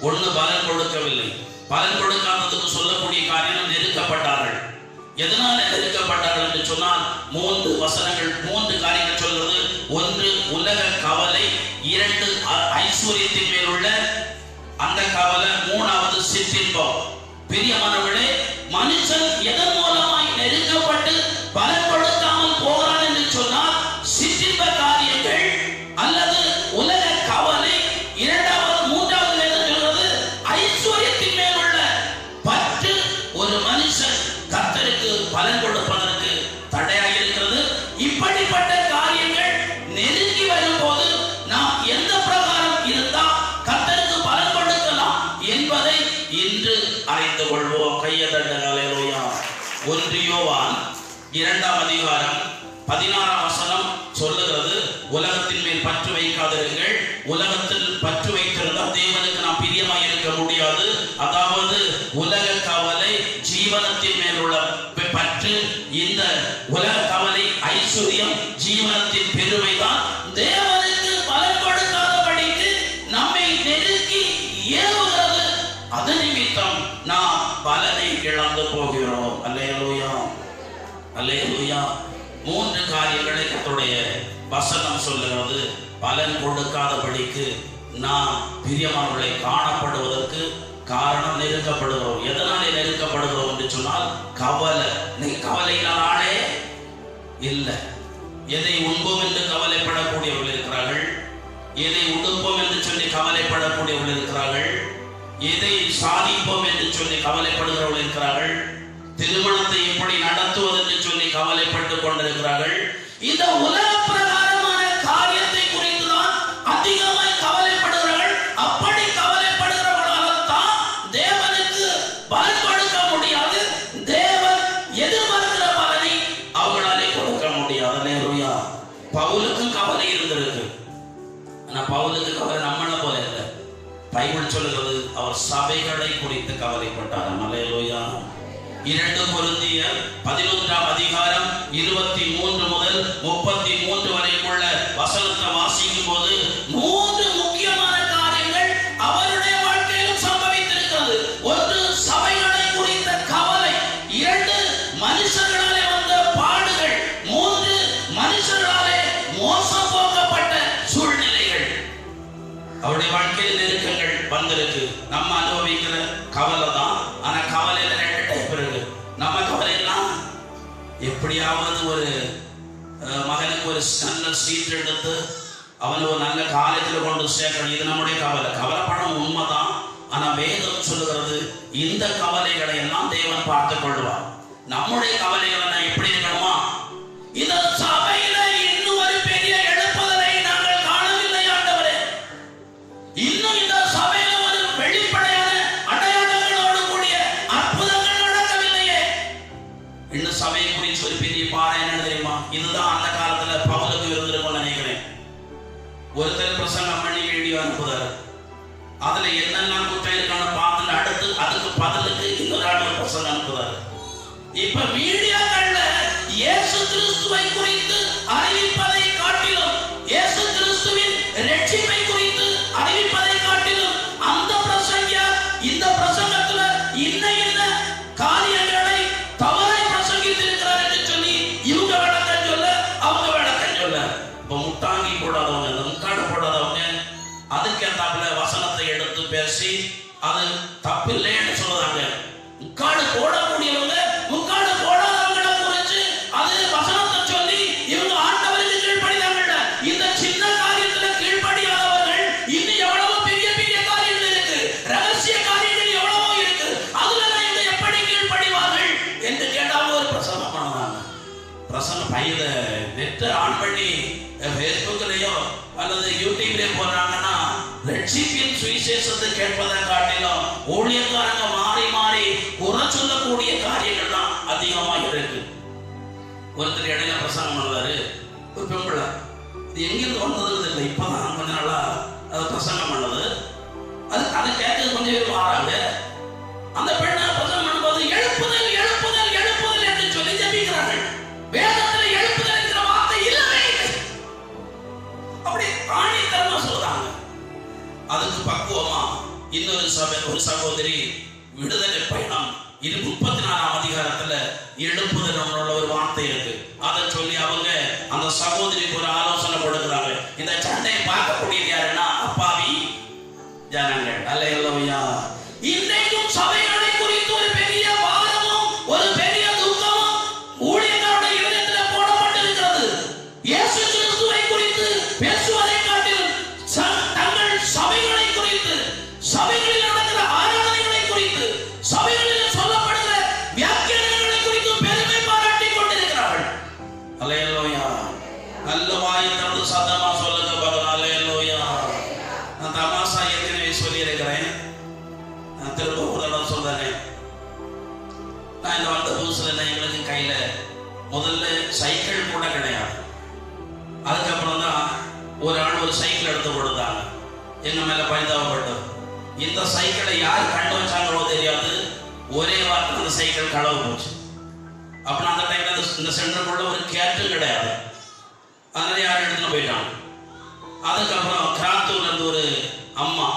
ஒண்ணு பலன் கொடுக்கவில்லை. பலன் கொடுக்காததுக்கு சொல்லக்கூடிய காரியம் நெருக்கப்பட்டார்கள். எதனால நெருக்கப்பட்டார்கள் என்று சொன்னால் 3 வசனங்கள் 3 காரியங்கள் சொல்கிறது. 1 உலக கவலை, 2 ஐஸ்வர்யத்தின் மேல் உள்ள அந்த கவலை, 3வது சிற்றின்பம். பிரியமானவர்களே, மனுஷன் எதன் மூலமாய் நெருக்கப்பட்டு பலன் கொடுக்காமல் போகிறான் என்று சொன்னால் சிற்றின்ப காரியங்கள் அல்லது உலக கவலை, 2வது 3வது வேதம் சொல்கிறது ஐஸ்வர்யத்தின் மேல் உள்ள பற்று ஒரு மனுஷன் கர்த்தருக்கு பலன் கொடுப்பதற்கு தடையாக இருக்கிறது. இப்படிப்பட்ட காரியங்கள் நெருங்கி வரும்போது நாம் எந்த பிரகாரம் இருந்தால் கர்த்தருக்கு பலன் கொடுக்கலாம் என்பதை இன்று அறிந்து கொள்வோம். கையதட்ட ஹல்லேலூயா. 1 யோவான் 2ஆம் அதிகாரம் 16ஆம் வசனம் சொல்லுகிறது, உலகத்தின் மேல் பற்று வைக்காதிருங்கள். உலகத்தில் பற்று வைத்திருந்தால் தேவனுக்கு நாம் பிரியமாய் இருக்க முடியாது. அதாவது உலக கவலை, ஜீவனத்தின் மேல் உள்ள பற்று, இந்த உலக கவலை, ஐஸ்வர்யம், ஜீவனத்தின் பெருமைதான் தேவனுக்கு பலன் கொடுக்காதபடிக்கு நம்மை நெருக்கி ஏவுகிறது. அது நிமித்தம் நாம் பலனை இழந்து போகிறோம். அல்லேலூயா, அல்லேலூயா. 3 காரியங்களை கர்த்தருடைய வசனம் சொல்லுகிறது. பலன் கொடுக்காதபடிக்கு நாம் பிரியமானவர்களை காணப்படுவதற்கு காரணம் நெருக்கப்படுகிறோம். எதனாலே நெருக்கப்படுகிறோம் என்று சொன்னால் கவலை. நீங்க கவலையினாலே இல்லை. எதை உண்போம் என்று கவலைப்படக்கூடியவர்கள் இருக்கிறார்கள். எதை உடுப்போம் என்று சொல்லி கவலைப்படக்கூடியவர்கள் இருக்கிறார்கள். எதை சாதிப்போம் என்று சொல்லி கவலைப்படுகிறவர்கள் இருக்கிறார்கள். திருமணத்தை எப்படி நடத்துவது என்று சொல்லி கவலைப்பட்டுக் கொண்டிருக்கிறார்கள். இந்த உலக பிரகாரமான காரியத்தை குறித்து தான் அதிகமாய் கவலைப்படுகிறார்கள். அப்படி கவலைப்படுகிறவர்களால் தான் தேவனுக்கு பலன் கொடுக்க முடியாது. தேவன் எதிர்பார்க்கிற பலனை அவர்களாலே கொடுக்க முடியாது. அல்லேலூயா. பவுலுக்கும் கவலை இருந்திருக்கு. ஆனா பவுலுக்கு கவலை நம்மள போல இல்லை. பைபிள் சொல்லுகிறது, அவர் சபைகளை குறித்து கவலைப்பட்டார். அல்லேலூயா. 2 கொரிந்தியர் 11ஆம் அதிகாரம் 23 முதல் 33 வரைக்குள்ள வசனத்தை வாசிக்கும் போது 3 முக்கியமான காரியங்கள் அவருடைய வாழ்க்கையிலும் சம்பவித்திருக்கிறது. 1 சபைகளை குறித்த கவலை, 2 மனுஷர்களாலே வந்த பாடுகள், 3 மனுஷர்களாலே மோசம் போக்கப்பட்ட சூழ்நிலைகள். அவருடைய வாழ்க்கையில் நெருக்கங்கள் வந்திருக்கு. நம்ம அனுபவிக்கிற கவலை தான். ஆனா கவலையில 2 டைப் இருக்கு. நம்ம கவலையெல்லாம் எப்படியாவது ஒரு மகனுக்கு ஒரு நல்ல சீட் எடுத்து அவனை ஒரு நல்ல காலேஜில் கொண்டு சேர்க்கணும். இது நம்முடைய கவலை. கவலைப்படம் உண்மைதான். ஆனா வேதம் சொல்லுகிறது, இந்த கவலைகளை எல்லாம் தேவன் பார்த்துக் கொள்வார். நம்முடைய கவலைகளை நான் எப்படி இருக்கணுமா? இந்த சபையில இன்னும் ஒரு பெரிய எழுப்புதலை நாங்கள் காணவில்லை ஆண்டவரே. இன்னும் இந்த சபையில ஒரு வெளிப்படையான அடையாளங்களோடு கூடிய அற்புதங்கள் நடக்கவில்லையே. இன்னும் சபையை குறித்து ஒரு பெரிய பாடம் என்ன தெரியுமா? இதுதான் அந்த காலத்துல பவுலுக்கு இருந்திருக்கும் நினைக்கிறேன். ஒருத்தர் பிரசங்கம் பண்ணி வீடியோ அனுப்புதாரு. அதுல என்னெல்லாம் குற்றம் இருக்கான்னு பார்த்து அடுத்து அதுக்கு பதிலுக்கு இன்னொரு ஆள் பிரசங்கம் அனுப்புறாரு. இப்ப மீடியாக்கள்ல இயேசு கிறிஸ்துவை குறித்து அறிவிப்பதை காட்டிலும், இயேசு கிறிஸ்துவின் ரட்சிப்பை குறித்து அறிவிப்பதை காட்டிலும் அந்த பிரசங்கியார் இந்த பிரசங்கத்துல இன்ன காரியங்களை தவறை பிரசங்கித்திருக்கிறார் என்று சொல்லி இவங்க விளக்கம் சொல்ல, அவங்க விளக்கம் சொல்ல. இப்ப முட்டாங்கி போடாதவங்க, முக்காடு போடாதவங்க அதுக்கேத்தாப்புல வசனத்தை எடுத்து பேசி அது தப்பில்லைன்னு சொல்லுறாங்க. முக்காடு போடக்கூடியவங்க முக்காடு போடாதவங்களை குறிச்சு அது வசனத்தை சொல்லி இவங்க ஆண்டவருக்கு கீழ்ப்படிதாங்க. இந்த சின்ன காரியத்துல கீழ்ப்படியாதவர்கள் இன்னும் எவ்வளவோ பெரிய பெரிய காரியங்கள் இருக்கு, ரகசிய காரியங்கள் எவ்வளவோ இருக்கு, அதுல இவங்க எப்படி கீழ்ப்படிவார்கள் என்று கேட்டாலும் ஒரு பிரசங்கம் பண்ணுவாங்க. பிரசங்கம் பையில நெட் ஆன் பண்ணி ஃபேஸ்புக்லயோ அல்லது யூடியூப்லயோ போடுறாங்கன்னா ரட்சிப்பின் சுவிசேஷத்தை கேட்பதை காட்டிலும் ஊழியக்காரங்க மாறி மாறி குறை சொல்லக்கூடிய காரியங்கள் தான் அதிகமாக இருக்கு. ஒருத்தர் இடையில பிரசங்கம் பண்ணுவாரு, ஒரு பெண்பிள்ளை, இது எங்கிருந்து வந்தது இல்லை, இப்பதான் கொஞ்ச நாளா அது பிரசங்கம் பண்ணது, அதை கேட்க கொஞ்சம் பேர் மாறாங்க. அந்த பெண்ணை பிரசங்கம் பண்ணும்போது எழுப்புதல் எழுப்புதல் எழுப்புதல் என்று சொல்லி ஜெபிக்கிறார்கள். வேதத்தில் எழுப்புதல் என்கிற வார்த்தை இல்லவே இல்லை. அப்படி ஆணித்தரமா சொல்றாங்க. அதுக்கு பக்குவமா இன்னொரு ஒரு சகோதரி விடுதலை பயணம் 34ஆம் அதிகாரத்துல எழுப்புதல் ஒரு வார்த்தை இருக்கு. அதை சொல்லி அவங்க அந்த சகோதரிக்கு ஒரு ஆலோசனை கொடுக்கிறாங்க. இந்த சண்டையை பார்க்கக்கூடியது யாருன்னா அப்பாவி ஜனங்கள். அல்லேலூயா. இன்றைக்கும் சபைகளை குறித்து ஒரு பெரிய பாரமும் ஒரு பெரிய துக்கமும் ஊழியர்களுடைய இதயத்தில் போடப்பட்டிருக்கிறது. இயேசு கிறிஸ்துவை குறித்து பேசுவதை காட்டிலும் தங்கள் சபைகளை குறித்து, சபைகளில் நடக்கிற ஆராதனைகளை குறித்து, சபைகளில் சொல்லப்படுகிற வியாக்கியானங்களை குறித்து பெருமை பாராட்டிக் கொண்டிருக்கிறார்கள். அல்லேலூயா. நல்ல வாயை திறந்து சத்தமா சொல்லுங்க பாருங்க. அல்லேலூயா. நான் தமாசா ஏற்கனவே சொல்லியிருக்கிறேன், நான் திரும்ப ஒரு தடவை சொல்றேன். நான் இந்த வந்த புதுசுல எங்களுக்கு கையில முதல்ல சைக்கிள் கூட கிடையாது. அதுக்கப்புறம் தான் ஒரு ஆள் ஒரு சைக்கிள் எடுத்து கொடுத்தாங்க. எங்க மேல பரிதாபப்பட்டது. இந்த சைக்கிளை யார் கண்டு வச்சாங்களோ தெரியாது, ஒரே வாரத்தில் அந்த சைக்கிள் களவு போச்சு. அப்புறம் அந்த டைம்ல இந்த சென்டருக்குள்ள ஒரு கேட்டும் கிடையாது, அதனால யாரும் எடுத்துன்னு போயிட்டாங்க. அதுக்கப்புறம் கிராத்தூர்ல இருந்து ஒரு அம்மா,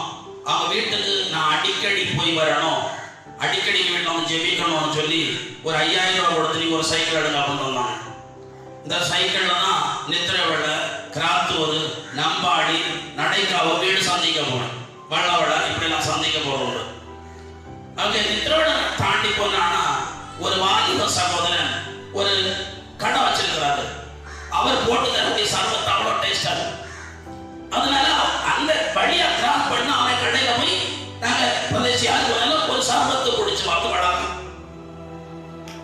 அவங்க வீட்டுக்கு நான் அடிக்கடி போய் வரணும், அடிக்கடி வீட்டில் வந்து ஜெபிக்கணும்னு சொல்லி ஒரு 5000 ரூபாய் கொடுத்து நீங்க ஒரு சைக்கிள் எடுங்க அப்படின்னு சொன்னாங்க. இந்த சைக்கிள்ல தான் நித்திரவிட, கிராத்தூர், நம்பாடி, நடைக்காவ வீடு சந்திக்க போனேன். வள்ளவட இப்படிலாம் சந்திக்க போறோம். அவங்க நித்திரவிட தாண்டி போனான்னா ஒரு வாலிப சகோதரன் ஒரு கடை வச்சிருக்கிறாரு. அவர் போட்டு தரக்கூடிய சர்வத்தை அவ்வளோ டேஸ்டா இருக்கு. அதனால அந்த வழியா கிராஸ் பண்ண அவன் கடையில போய் நாங்க பிரதேசியாக ஒரு சர்வத்தை குடிச்சு பார்த்து வளர்க்கணும்.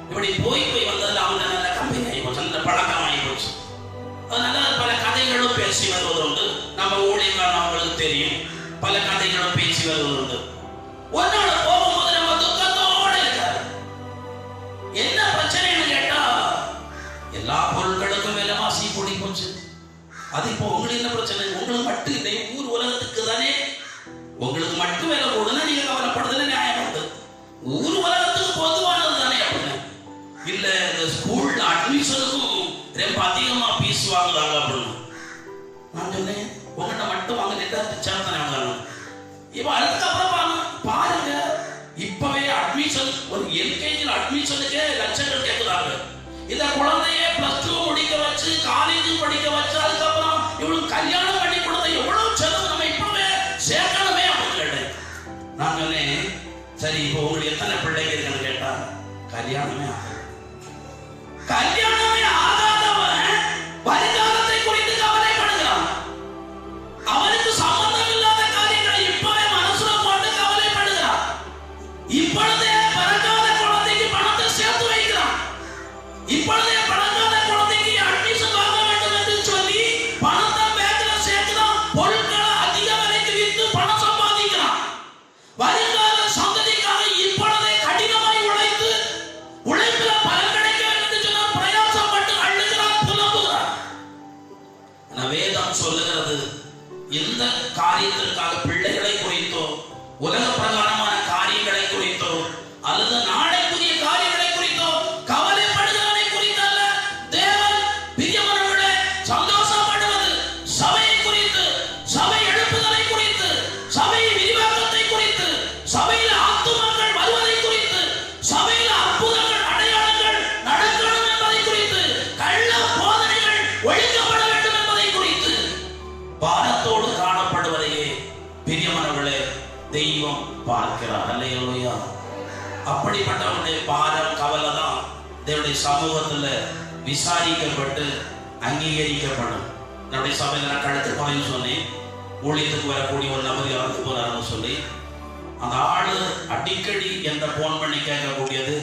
இப்படி போய் போய் வந்ததுல அவங்க நல்ல கம்பெனி ஆகி போச்சு, நல்ல பழக்கம் ஆகி போச்சு. அதனால பல கதைகளும் பேசி வருவது உண்டு. நம்ம ஊழியக்காரன் அவங்களுக்கு தெரியும், பல கதைகளும் பேசி வருவது உண்டு. ஒரு நாள் போகும்போது நம்ம துக்கத்தோட இருக்காரு. என்ன பிரச்சனைன்னு கேட்டா எல்லா பொருட்களுக்கும் விலைவாசி கூடி போச்சு. அது இப்போ உங்களுக்கு என்ன பிரச்சனை? உங்களுக்கு மட்டும் இல்லை, ஊர் உலகத்துக்கு தானே. உங்களுக்கு மட்டும் விலை கூடுனா நீங்க கவலைப்படுறதுல நியாயமானது. ஊர் உலகத்துக்கு பொதுவானது தானே அப்படின்னு. இல்ல இந்த ஸ்கூல்ல அட்மிஷனுக்கும் ரொம்ப அதிகமா பீஸ் வாங்குறாங்க அப்படின்னு நான் சொன்னேன். உங்கள்கிட்ட மட்டும் வாங்க சேர்த்தானே வாங்க. இப்ப அதுக்கப்புறம் பாருங்க, இப்பவே அட்மிஷன் ஒரு எல்கேஜியில் அட்மிஷனுக்கே லட்சங்கள் கேட்குறாங்க. இந்த குழந்தைய +2 முடிக்க வச்சு காலேஜ் படிக்க வச்சு அதுக்கப்புறம் இவளுக்கு கல்யாணம் பண்ணி கொடுத்த எவ்வளவு செலவு நம்ம இப்பவே சேர்க்கணுமே அப்படின்னு கேட்டேன். நான் சொன்னேன், சரி இப்போ உங்களுக்கு எத்தனை பிள்ளைங்க இருக்குன்னு கேட்டா கல்யாணமே ஆகாது. கல்யாணமே ஆகாதவன் வருங்காலத்தை குறித்து கவலைப்படுகிறான். அவனுக்கு சம்பந்தம் இல்லாத காரியங்களை இப்பவே மனசுல போட்டு கவலைப்படுகிறான். இப்பொழுதே பிறக்காத குழந்தைக்கு பணத்தை சேர்த்து வைக்கிறான். இப்பொழுதே பிறக்காத குழந்தைக்கு அட்மிஷன் வாங்க வேண்டும் என்று சொல்லி பணத்தை பேங்க்ல சேர்க்கிறான். பொருட்களை அதிக விலைக்கு விற்று பணம் சம்பாதிக்கிறான். வருங்கால சந்ததிக்காக இப்பொழுதே கடினமாய் உழைத்து உழைப்பில் பலன் கிடைக்க வேண்டும் என்று சொன்னால் பிரயாசம் உலக பிரகாரமான காரியங்களை குறித்தோ அல்லது நாளைக்குரிய காரியங்களை குறித்தோ கவலைப்படுகிறதை குறித்தல்ல தேவன் பிரியமானவர்களே சந்தோஷப்படுவது சபையை குறித்து, சபை எழுப்புதலை குறித்து, சபை விரிவாக்கத்தை குறித்து, சபையில் ஆத்துமாக்கள் வருவதை குறித்து, சபையில் அற்புதங்கள் அடையாளங்கள் நடக்கணும் என்பதை குறித்து, கள்ள போதனைகள் ஒழிக்கப்பட வேண்டும் என்பதை குறித்து பாரத்தோடு காணப்படுவதையே பிரியமானவர்களே தெய்வம் பார்க்கிறார். அல்லேலூயா. அப்படிப்பட்டவனுடைய பாரம் கவலை தான் தேவனுடைய சமூகத்துல விசாரிக்கப்பட்டு அங்கீகரிக்கப்படும். நம்முடைய சபையில நான் கழுத்து பாய்னு சொன்னேன், ஊழியத்துக்கு வரக்கூடிய ஒரு நபர் இறந்து போறாருன்னு சொல்லி அந்த ஆளு அடிக்கடி என்ற போன் பண்ணி கேட்கக்கூடியது,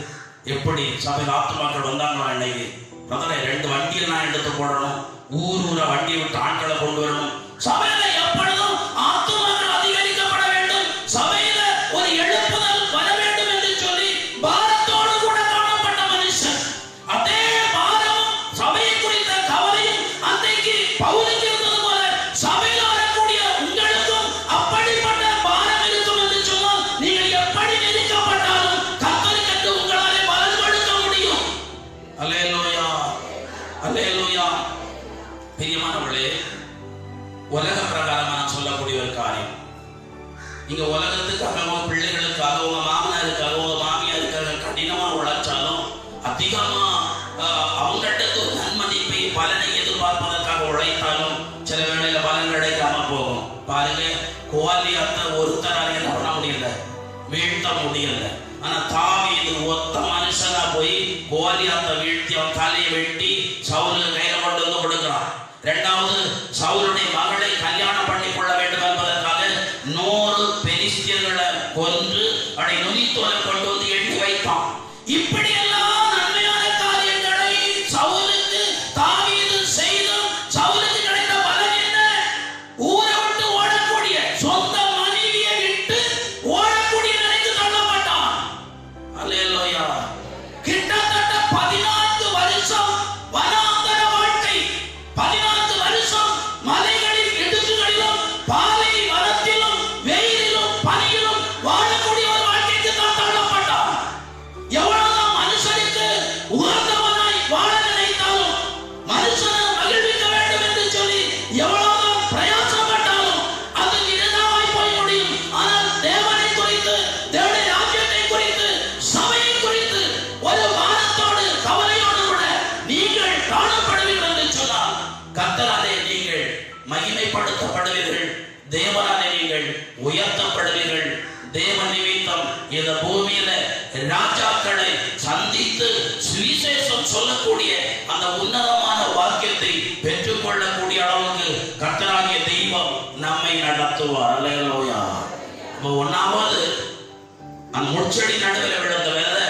எப்படி சபையில் ஆத்துமாக்கள் வந்தாங்களா இன்னைக்கு பிரதரை 2 வண்டியை நான் எடுத்து போடணும், ஊரா வண்டியை விட்டு ஆட்களை கொண்டு வரணும், சபையில எப்பொழுதும் ஆத்துமாக்கள் அதிகரிக்கப்பட வேண்டும், சபையில ஒரு எழுப்புதல் வர வேண்டும் என்று சொல்லி பாரத்தோடு கூட காணப்பட்ட மனுஷன். அதே பாரமும் சபையை குறித்த கவலையும் அன்றைக்கு பவுலுக்கு இருந்தது போல சபையில் வரக்கூடிய உங்களுக்கும் அப்படிப்பட்ட பாரம் இருக்கும் என்று சொன்னால் நீங்கள் எப்படி நெருக்கப்பட்டாலும் கர்த்தருக்கு உங்களாலே பலன் கொடுக்க முடியும். அல்லேலூயா, அல்லேலூயா. பிரியமானவர்களே, உலக பிரகாரமான சொல்லக்கூடிய ஒரு காரியம், இங்க உலகத்துக்காக பிள்ளைகளுக்காக உங்க மாமனாருக்காக உங்க மாமியாருக்காக கடினமா உழைச்சாலும் அதிகமா அவங்கள்ட்ட ஒரு நன்மதிப்பை பலனை எதிர்பார்ப்பதற்காக உழைத்தாலும் சில வேளையில பலன் கிடைக்காம போகும். பாருங்க, கோலியாத்தை ஒருத்தரால என்ன பண்ண முடியல, வீழ்த்த முடியல. ஆனா தாவீது ஒத்த மனுஷனா போய் கோலியாத்தை வீழ்த்தி அவன் தலையை வெட்டி சவுலுக்கு கையில கொண்டு வந்து கொடுக்கிறான். 2வது சவுலுடைய மகளை கல்யாணம் பண்ணி கொள்ள வேண்டும் என்பதற்காக 100 பெலிஸ்தியர்களை கொன்று அவனை நுனித்தோலை கொண்டு வந்து எண்ணி வைத்தான். இப்படி எல்லாம் நன்மையான காரியங்களை சவுலுக்கு தாவீது செய்தும் சவுலுக்கு கிடைத்த பலன் என்ன? ஊரை விட்டு ஓடக்கூடிய, சொந்த மனைவியை விட்டு ஓடக்கூடிய நிலைக்கு தள்ளப்பட்டான். அல்லேலூயா. கிட்டத்தட்ட 14 வருஷம் வனாந்தர வாழ்க்கை, 14 வருஷம் மலைகளில் இடுக்குகளிலும் பாலை வனத்திலும் வெயிலிலும் பனியிலும் வாழக்கூடிய ஒரு வாழ்க்கைக்கு தான் தள்ளப்பட்டான். எவ்வளவுதான் மனுஷனுக்கு உகந்தவனாய் வாழ நினைத்தாலும், மனுஷனை மகிழ்விக்க வேண்டும் என்று சொல்லி எவ்வளவுதான் பிரயாசப்பட்டாலும் அது நிரந்தரமாய் போய் முடியும். ஆனால் தேவனை குறித்து, தேவனுடைய ராஜ்யத்தை குறித்து, சபையை குறித்து ஒரு வாரத்தோடு கவலையோடு கூட நீங்கள் காணப்படுவீர்கள் என்று சொன்னால் கர்த்தராலே நீங்கள் மகிமைப்படுத்தப்படுவீர்கள், தேவனாலே நீங்கள் உயர்த்தப்படுவீர்கள். தேவ நிமித்தம் இந்த பூமியில ராஜாக்களை சந்தித்து சுவிசேஷம் சொல்லக்கூடிய அந்த உன்னதமான வாக்கியத்தை பெற்றுக்கொள்ளக்கூடிய அளவுக்கு கர்த்தராகிய தெய்வம் நம்மை நடத்துவார். அல்லேலூயா. 1வது அந்த முட்செடி நடுவில் விழுந்த விதை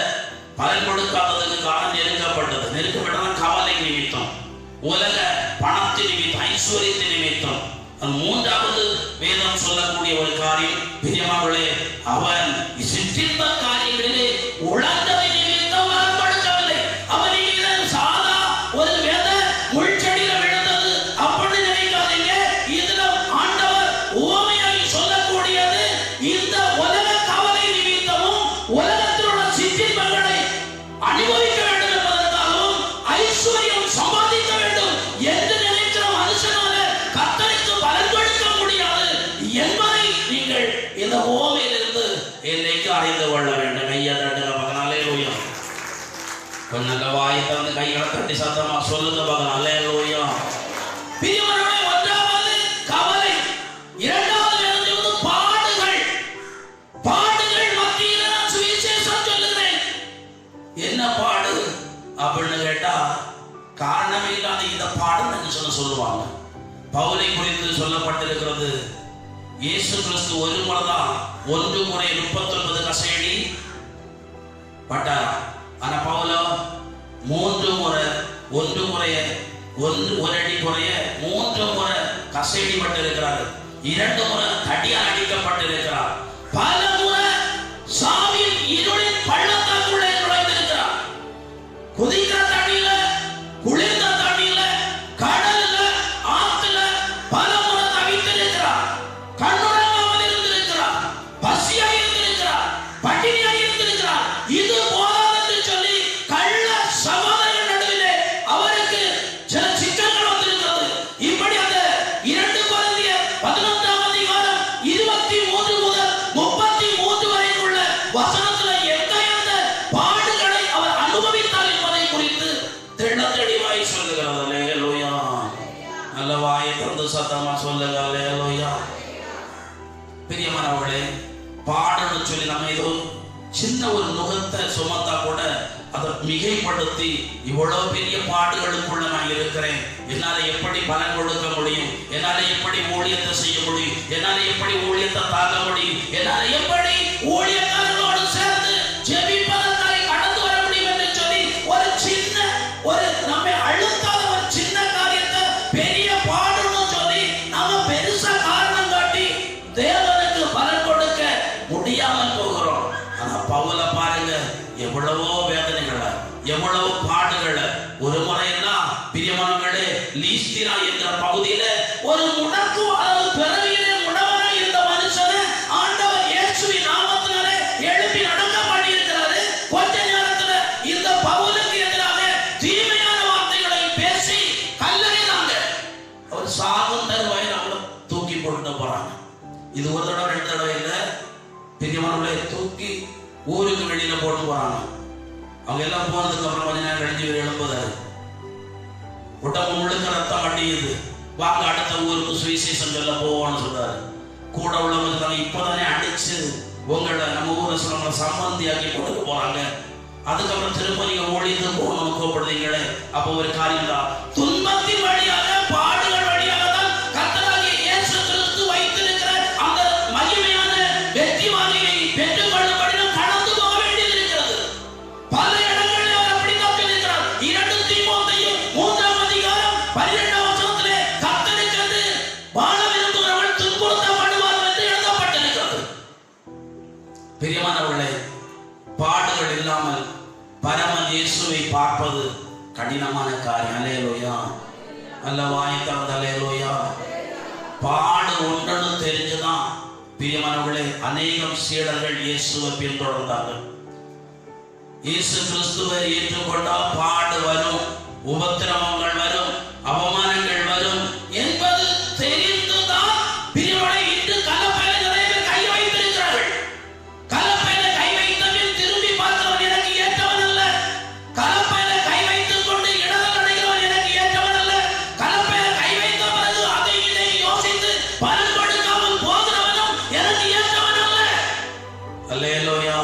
பலன் கொடுக்காததுக்கு காரணம் நெருக்கப்பட்டது கவலை நிமித்தம், உலக பணத்தின் நிமித்தம், ஐஸ்வர்யத்தின் நிமித்தம். 3வது வேதம் சொல்லக்கூடிய ஒரு காரியம், பிரியமானவர்களே, அவன் சிற்றின்ப காரியங்களிலே உழந்தவை நிமித்தம் வரம் கொடுக்கவில்லை. அவன் சாதா ஒரு விதை முள்செடியில விழுந்தது அப்படின்னு நினைக்காதீங்க. இதுல ஆண்டவர் உவமையாய் சொல்லக்கூடியது இந்த உலக கவலை நிமித்தமும் உலகத்தில் உள்ள சிற்றின்பங்களை அனுபவிக்க வேண்டும் என்பதற்காகவும் ஐஸ்வர்யம் சம்பாதிக்க வேண்டும் என்று நினைக்கிற மனுஷனால கர்த்தருக்கு பலன் கொடுக்க முடியாது என்பதை நீங்கள் இந்த ஓமையிலிருந்து என்னைக்கு அறிந்து கொள்ள வேண்டும். கையை தட்டுங்க பார்க்கலாம். அல்லேலூயா. கொஞ்சம் வாயை திறந்து கைகளை தட்டி சத்தமா சொல்லுங்க பார்க்கலாம். அல்லேலூயா. பிரியமானவர்களே, 1வது கவலை, 2வது பாடுகள். பாடுகள் மத்தியில நான் சுவிசேஷம் சொல்லுகிறேன். என்ன பாடு அப்படின்னு கேட்டா காரணமே இல்லாத இந்த பாடுன்னு சொல்லுவாங்க. பவுலை குறித்து சொல்லப்பட்டிருக்கிறது, இயேசு கிறிஸ்து ஒரு முறை தான் 1 முறை 39 கசையடி பட்டார். ஆனா பவுலோ 3 முறை 1 அடி குறைய 3 முறை கசையடி பட்டிருக்கிறார். 2 முறை தடியால் அடிக்கப்பட்டிருக்கிறார். பல முறை சாவின் இருளின் பள்ளத்தாக்குள்ளே நுழைந்திருக்கிறார். குதிக்கிற தண்ணியில, குளிர்ந்த தண்ணியில, கடல்ல, ஆத்துல பல முறை தவித்திருக்கிறார். கண்ணுறங்காமல் இருந்திருக்கிறார். பசிய சத்தமா சொல்லுங்க அல்லேலூயா. பிரியமானவர்களே, பாடணும்னு சொல்லி நம்ம ஏதோ சின்ன ஒரு நுகத்தை சுமத்தா கூட அதை மிகைப்படுத்தி இவ்வளவு பெரிய பாடுகளுக்குள்ள நான் இருக்கிறேன், என்னால எப்படி பலன் கொடுக்க முடியும், என்னால எப்படி ஊழியத்தை செய்ய முடியும், என்னால எப்படி ஊழியத்தை தாங்க முடியும், என்னால எப்படி ஊழியக்காரர்களோடு சேர்ந்து ஜெபிப்பதற்காக கடந்து வர முடியும் என்று சொல்லி ஒரு சின்ன ஒரு நம்மை அழுத்தாத ஒரு சின்ன காரியத்தை பெரிய பாடுன்னு சொல்லி நாம பெருசா காரணம் காட்டி தேவனுக்கு பலன் கொடுக்க முடியாமல் போகிறோம். ஆனா பவுலை பாருங்க, எவ்வளவோ வேதனைகளை, எவ்வளவு பாடுகளை. ஒரு முறையெல்லாம் பிரியமானவர்களே, லீஸ்திரா என்ற பகுதியில ஒரு முடக்கு அளவு பிறவியிலே முடவனாய் இருந்த மனுஷனை ஆண்டவர் இயேசுவின் நாமத்தினாலே எழுப்பி நடக்க பண்ணியிருக்கிறாரு. கொஞ்ச நேரத்துல இந்த பவுலுக்கு எதிராக தீமையான வார்த்தைகளை பேசி கல்லறினாங்க. அவர் சாகும் தருவாயில் அவங்கள தூக்கி போட்டு போறாங்க. இது ஒரு தடவை ரெண்டு தடவை இல்லை, பிரியமானவர்களே, தூக்கி ஊருக்கு வெளியில போட்டு போறாங்க. அவங்க எல்லாம் போனதுக்கு அப்புறம் கொஞ்ச நேரம் கழிஞ்சு எழும்புதாரு. உடம்பு முழுக்க ரத்தம் அடியுது. வாங்க அடுத்த ஊருக்கு சுவிசேஷம் சொல்ல போவோம்னு சொல்றாரு. கூட உள்ளவங்க இப்பதானே அடிச்சு உங்களை நம்ம ஊரை சொல்ல சம்பந்தியாக்கி கொடுக்க போறாங்க, அதுக்கப்புறம் திரும்ப நீங்க ஓடித்து போகணும் கூப்பிடுறீங்களே. அப்போ ஒரு காரியம் தான், துன்பத்தின் வழியாக பாடுகள் வழியாக தான் கர்த்தராகிய இயேசு கிறிஸ்து வைத்திருக்கிற அந்த மகிமையான வெற்றி வாகையை பெற்றுக்கொள்ளும்படி கடந்து போக வேண்டியது இருக்கிறது. பல இடங்களில் அவர் அப்படித்தான் சொல்லியிருக்கிறார். 2 தீமோத்தேயு 3ஆம் அதிகாரம் 12ஆம் வசனத்திலே கர்த்தருக்கென்று வாழ விரும்புகிறவர்கள் துன்புறுத்தப்படுவார்கள் என்று எழுதப்பட்டிருக்கிறது. பிரியமானவர்களே, பாடுகள் இல்லாமல் பரமன் இயேசுவை பார்ப்பது கடினமான காரியம். அல்லேலூயா. நல்ல வாய் திறந்து அல்லேலூயா. பாடு ஒன்றுன்னு தெரிஞ்சுதான் பிரியமானவர்களே அநேகம் சீடர்கள் இயேசுவை பின்தொடர்ந்தார்கள். இயேசு கிறிஸ்துவை ஏற்றுக்கொண்டா பாடு வரும், உபத்திரவங்கள் வரும், அவமானங்கள் வரும் என்பது தெரிந்துதான் பிரியமானவர்களே இன்று கலப்பையில நிறைய பேர் கை வைத்திருக்கிறார்கள். கலப்பையில கை வைத்தவன் திரும்பி பார்த்தவன் எனக்கு ஏற்றவன் அல்ல. கலப்பையில கை வைத்துக் கொண்டு இடதல் அடைகிறவன் எனக்கு ஏற்றவன் அல்ல. கலப்பையில கை வைத்த பிறகு அதை இதை யோசித்து பலன் கொடுக்காமல் போகிறவனும் எனக்கு ஏற்றவன் அல்ல. அல்லேலூயா.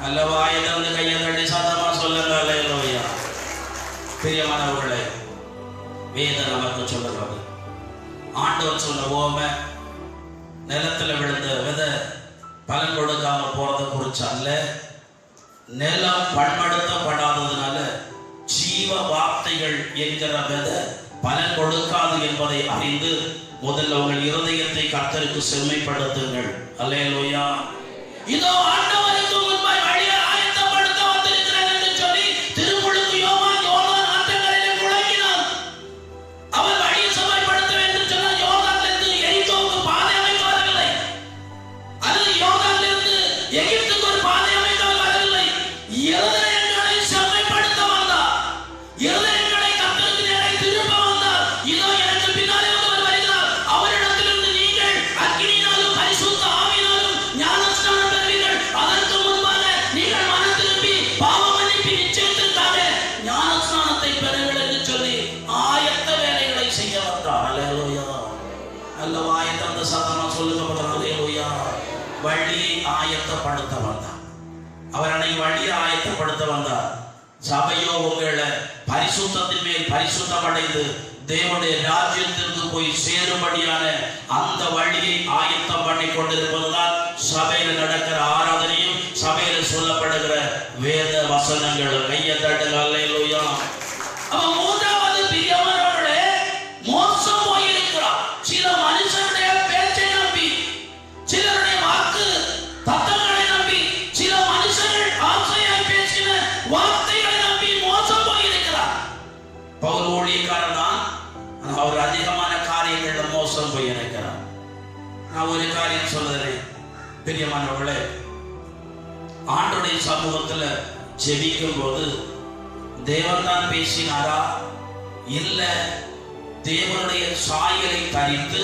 அல்லவா இதற்கு கையை தட்டி சத்தமா சொல்லுங்க அல்லேலூயா. பிரியமானவர்களே, வேதம் நமக்கு சொல்லுகிறது, ஆண்டவர் சொன்ன ஓமை நிலத்துல விழுந்த விதை பலன் கொடுக்காம போறதை குறிச்சு அல்ல, நிலம் பண்படுத்தப்படாததுனால ஜீவ வார்த்தைகள் என்கிற விதை பலன் கொடுக்காது என்பதை அறிந்து முதல்ல உங்கள் இருதயத்தை கர்த்தருக்கு செம்மைப்படுத்துங்கள். அல்லேலூயா. இதோ ஆண்டவருக்கு முன்பாய் வழியை ஆயத்தப்படுத்த வந்திருக்கிறேன் என்று சொல்லி திருமுழுக்கு யோவான் ஆற்றங்கரையிலே முழங்கினார். அவர் வழியை செம்மைப்படுத்த வேண்டும் சொன்ன யோர்தானிலிருந்து எரிகோவுக்கு பாதை அமைக்க வரவில்லை, அல்லது யோர்தானிலிருந்து எகிப்துக்கு ஒரு பாதை அமைக்க வரவில்லை. இருதயங்களை செம்மைப்படுத்த வந்தார். இருதயங்களை கர்த்தருக்கு நேராக திரும்ப வந்தார். இதோ எனக்கு பின்னாலே ஒருவர் வருகிறார், அவரிடத்திலிருந்து நீங்கள் அக்கினியினாலும் பரிசுத்த ஆவியினாலும் ஞானஸ்நானம் பெறுவீர்கள். அதற்கு முன்பாக நீங்கள் மனம் திரும்பி பாவ மன்னிப்பு நிச்சயத்திற்காக ஞானஸ்நானத்தை பெறுங்கள் என்று சொல்லி ஆயத்த வேலைகளை செய்ய வந்தார். அல்லேலூயா. அல்ல ஆயத்த அந்த சத்தமா சொல்லுங்க. அல்லேலூயா. வழியை ஆயத்தப்படுத்த வந்தார். அவர் அன்னைக்கு வழியை ஆயத்தப்படுத்த வந்தார். சபையோ உங்களை பரிசுத்தத்தின் மேல் பரிசுத்தம் அடைந்து தேவனுடைய ராஜ்யத்திற்கு போய் சேரும்படியான அந்த வழியை ஆயத்தம் பண்ணி கொண்டிருப்பதுதான் சபையில் நடக்கிற ஆராதனையும் சபையில் சொல்லப்படுகிற வேத வசனங்களும். கையை தட்டுங்க. அல்லேலூயா. அவன் மூன்றாவது பிரியமானவர்களே மோசம் போயிருக்கிறார். சில மனுஷனுடைய பேச்சை நம்பி, சிலருடைய வாக்கு தத்தங்களை நம்பி, சில மனுஷர்கள் ஆசையாய் பேசின வார்த்தைகளை நம்பி மோசம் போயிருக்கிறார். பவுல் ஊழியக்காரன் தான், அவர் அதிகமான காரியங்கள்ல மோசம் போயிருக்கிறார். நான் ஒரு காரியம் சொல்லுறேன் பிரியமானவர்களே, ஆண்டவருடைய சமூகத்துல ஜெபிக்கும் போது தேவன் தான் பேசினாரா இல்ல தேவனுடைய சாயலை தரித்து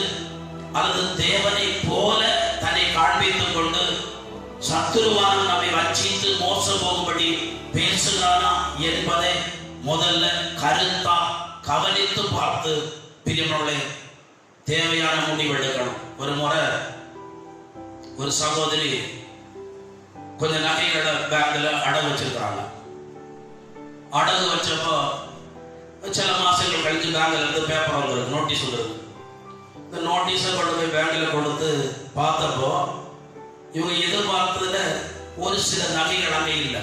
அல்லது தேவனை போல தன்னை காண்பித்துக் கொண்டு சத்துருவான நம்மை வஞ்சித்து மோசம் போகும்படி பேசுகிறானா என்பதை முதல்ல கருத்தா கவனித்து பார்த்து பிரியமானவர்களே தேவையான முடிவு எடுக்கணும். ஒரு முறை ஒரு சகோதரி கொஞ்ச நகைகளை பேங்க்ல அடகு வச்சிருக்கிறாங்க. அடகு வச்சப்போ சில மாசங்கள் கழிச்சு பேங்க்ல இருந்து பேப்பர் வந்துருக்கு, நோட்டீஸ் வந்துருக்கு. இந்த நோட்டீஸை கொண்டு போய் பேங்க்ல கொடுத்து பார்த்தப்போ இவங்க எதிர்பார்த்ததுல ஒரு சில நகைகள் அங்கே இல்லை.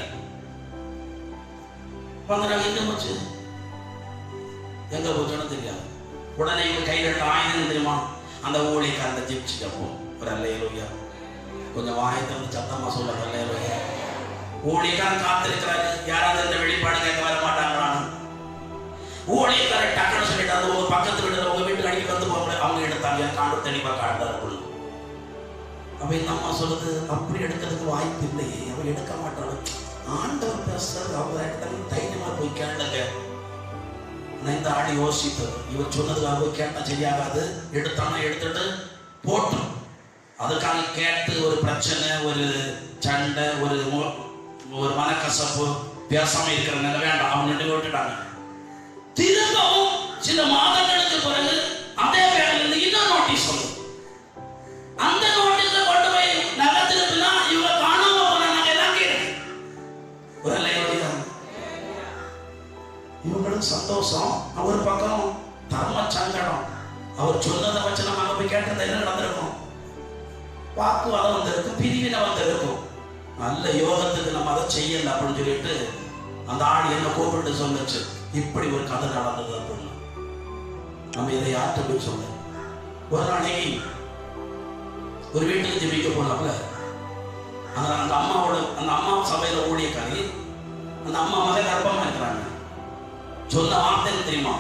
எங்க போச்சு எங்க போச்சுன்னு தெரியாது. உடனே இவங்க கையில் ஆயுதம் தெரியுமா, அந்த ஊழியக்காரந்த ஜெபிச்சுட்டப்போ ஒரு அல்லேலூயா, கொஞ்சம் வாயத்திலிருந்து சத்தமா சொல்ல அல்லேலூயா. ஊழியக்காரன் காத்திருக்கிறாரு, யாராவது இந்த வெளிப்பாடு கேட்க வர மாட்டாங்களான்னு. ஊழியக்காரன் டக்குன்னு சொல்லிட்டாரு, உங்க பக்கத்து வீட்டுல உங்க வீட்டுக்கு அடிக்க வந்து போங்க, அவங்க எடுத்தாங்க காண்டு தெளிவா காண்டாரு. அப்ப இந்த அம்மா சொல்லுது, அப்படி எடுக்கிறதுக்கு வாய்ப்பு இல்லையே, அவன் எடுக்க மாட்டான், ஆண்டவர் பேசுறது அவங்க இடத்துல தைரியமா போய் கேளுங்க. இந்த ஆடு யோசிப்பது, இவர் சொன்னதுக்காக போய் கேட்டா சரியாகாது, எடுத்தானா எடுத்துட்டு போட்டோம். அதுக்காக கேட்டு ஒரு பிரச்சனை, ஒரு சண்டை, ஒரு மனக்கசப்பு, பேசாம இருக்கிற நிலை வேண்டாம், அவங்க ரெண்டு விட்டுட்டாங்க. திரும்பவும் சில மாதங்களுக்கு பிறகு அதே பேங்க்ல இருந்து இன்னொரு நோட்டீஸ் வரும். அந்த நோட்டீஸை கொண்டு போய் நகை திருப்பினா இவங்க காணாம போன நகை எல்லாம் கேட்கு. இவங்களுக்கு சந்தோஷம், ஒரு பக்கம் தர்ம சங்கடம். அவர் சொன்னதை வச்சு நம்ம அங்க போய் கேட்டது என்ன நடந்திருக்கும், வாக்குவாதம் வந்திருக்கு, பிரிவினை வந்திருக்கும். நல்ல யோகத்துக்கு நம்ம அதை செய்யல அப்படின்னு சொல்லிட்டு அந்த ஆள் என்ன கூப்பிட்டு சொல்லுச்சு, இப்படி ஒரு கதை நடந்தது அப்படின்னு. நம்ம இதை யார்கிட்ட போய் சொல்ல. ஒரு நாளைக்கு ஒரு வீட்டுக்கு ஜெபிக்க போனாப்ல, அந்த அம்மா சபையில ஊழியக்காரி, அந்த அம்மா மக கர்ப்பமா இருக்கிறாங்க. சொன்ன வார்த்தை தெரியுமா,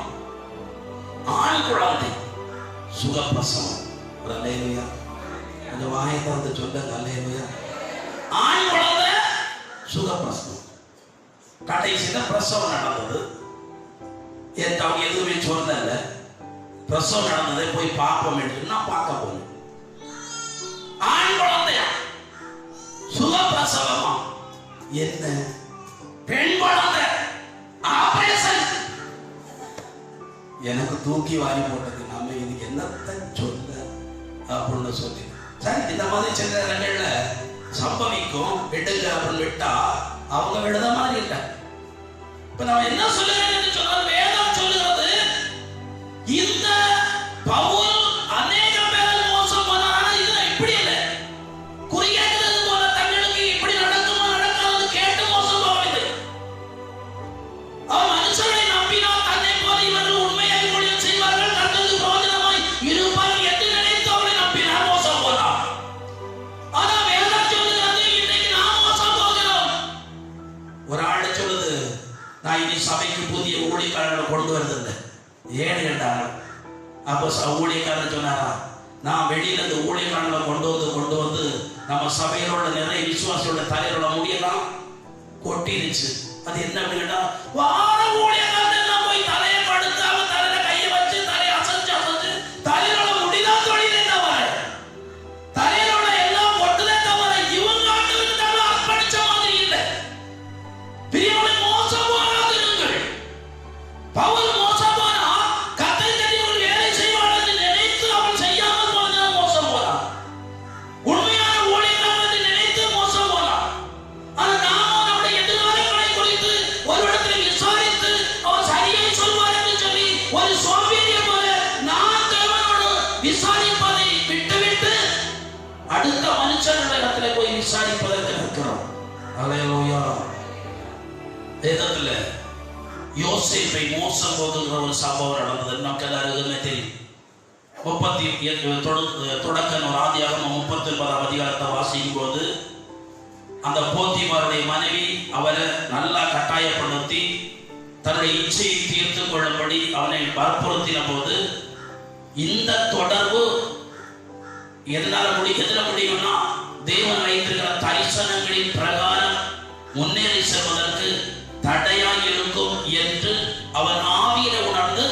ஆண் குழந்தை சுகப்பிரசவம். ஒரு அல்லேலூயா, அந்த வாயத்தை வந்து சொல்லுங்க அல்லேலூயா. ஆண் குழந்தை சுகப்பிரசவம். கடைசியில பிரசவம் நடந்தது. அவங்க எதுவுமே சொல்லல, பிரசவம் நடந்ததை போய் பார்ப்போம் என்று நான் பார்க்க போனேன். ஆண் குழந்தையா சுகப்பிரசவமா, என்ன பெண் குழந்தை ஆபரேஷன். எனக்கு தூக்கி வாரி போட்டது, நம்ம இதுக்கு என்னத்தை சொல்ல அப்படின்னு சொல்லி. சரி, இந்த மாதிரி சில இடங்கள்ல சம்பவிக்கும், விடுங்க அப்படின்னு விட்டா அவங்க விடுத மாதிரி இல்லை. இப்ப நம்ம என்ன சொல்லுறேன்னு சொன்னால், வேதம் சொல்லுறது இந்த பவுல் அநேக பேர் மோசம் போனான, இது இப்படி இல்லை, குறியேற்றது போல தங்களுக்கு இப்படி நடக்குமா நடக்காது கேட்டு மோசம் போவது. அவன் மனுஷனை நம்பினால் தன்னை போல இவர்கள் உண்மையாக ஊழியம் செய்வார்கள், தங்களுக்கு பிரோஜனமாய் இருப்பார்கள் என்று நினைத்து அவனை நம்பினார், மோசம் போனார். ஆனா வேதம் சொல்லுகிறது இன்னைக்கு நாம் மோசம் போகிறோம். ஒரு ஆள் சொல்லுது, நான் இனி சபைக்கு புதிய ஊழியக்காரர்களை கொண்டு வருதில்லை. ஏன்னு கேட்டாங்க. அப்போ ஊழியக்காரன் சொன்னாரா, நான் வெளியில இந்த ஊழியக்காரர்களை கொண்டு வந்து நம்ம சபையிலோட நிறைய விசுவாசியோட தலையோட முடியெல்லாம் கொட்டிருச்சு. அது என்ன அப்படின்னு கேட்டா, வார ஊழியக்காரன் போய் தலையை படுத்து அவன் தலையில கையை வச்சு தலையை அசைச்சு தலையோட முடிதான் தொழிலே தவிர, தலையோட எல்லாம் கொட்டுதே தவிர இவங்க ஆண்டுகளுக்கு தவிர அர்ப்பணிச்ச மாதிரி இல்லை. பிரியவனை மோசம் போகாதிருங்கள். பவுல் மோசம் போனா கத்தை தட்டி ஒரு வேலை செய்வான் என்று நினைத்து அவன் செய்யாமல் போனதான் மோசம் போனான். உண்மையான ஊழியக்காரன் நினைத்து மோசம் போனான். ஆனா நாம நம்முடைய எதிர்காலங்களை குறித்து ஒரு இடத்துல விசாரித்து அவர் சரியை சொல்வார் என்று சொல்லி ஒரு சோம்பேறியை போல நான் தேவனோடு விசாரிப்பதை விட்டுவிட்டு அடுத்த மனுஷனுடைய இடத்துல போய் விசாரிப்பதற்கு இருக்கிறோம். அல்லேலூயா. வேதத்துல யோசேப்பை மோசம் போதுங்கிற ஒரு சம்பவம் நடந்தது. நமக்கு எல்லாருக்குமே தெரியும். தொடக்க ஆதியாகமம் 39 அதிகாரத்தை வாசிக்கும் போது அந்த போத்திபாருடைய மனைவி அவரை நல்லா கட்டாயப்படுத்தி தன்னுடைய இச்சையை தீர்த்து கொள்ளும்படி அவனை வற்புறுத்தின போது, இந்த தொடர்பு எதனால முடியும்னா தேவன் வைத்திருக்கிற தரிசனங்களின் பிரகாரம் முன்னேறி செல்வதற்கு தடையாய் இருக்கும் என்று அவன் ஆவியில உணர்ந்து,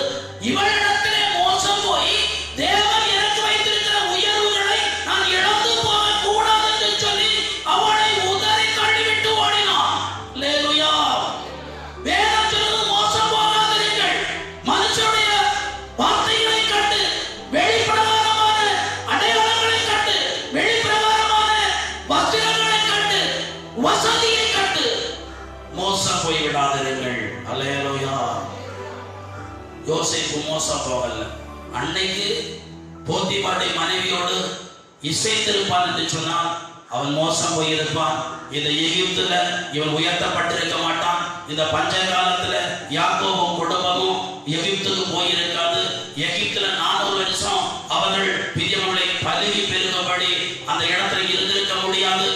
இவளிடத்திலே மோசம் போய் தேவன் எனக்கு வைத்திருக்கிற உயர்வுகளை நான் இழந்து போக கூடாது என்று சொல்லி அவளை உதறி தள்ளிவிட்டு ஓடினான். அல்லேலூயா. வேதம் சொல்லுது, மோசம் போகாதீர்கள். மனுஷனுடைய வார்த்தைகளை கண்டு வெளிப்படாத போய் விடாதிருங்கள். அல்லேலூயா. யோசேப்பு மோசம் போகல. அன்னைக்கு போத்திபாருடைய மனைவியோடு இசைத்திருப்பான் என்று சொன்னால் அவன் மோசம் போயிருப்பான். இந்த எகிப்துல இவன் உயர்த்தப்பட்டிருக்க மாட்டான். இந்த பஞ்ச காலத்துல யாக்கோபும் குடும்பமும் எகிப்துக்கு போயிருக்காது. எகிப்துல 400 வருஷம் அவர்கள் பிரியமகளை பதவி பெருகும்படி அந்த இடத்துல இருந்திருக்க முடியாது.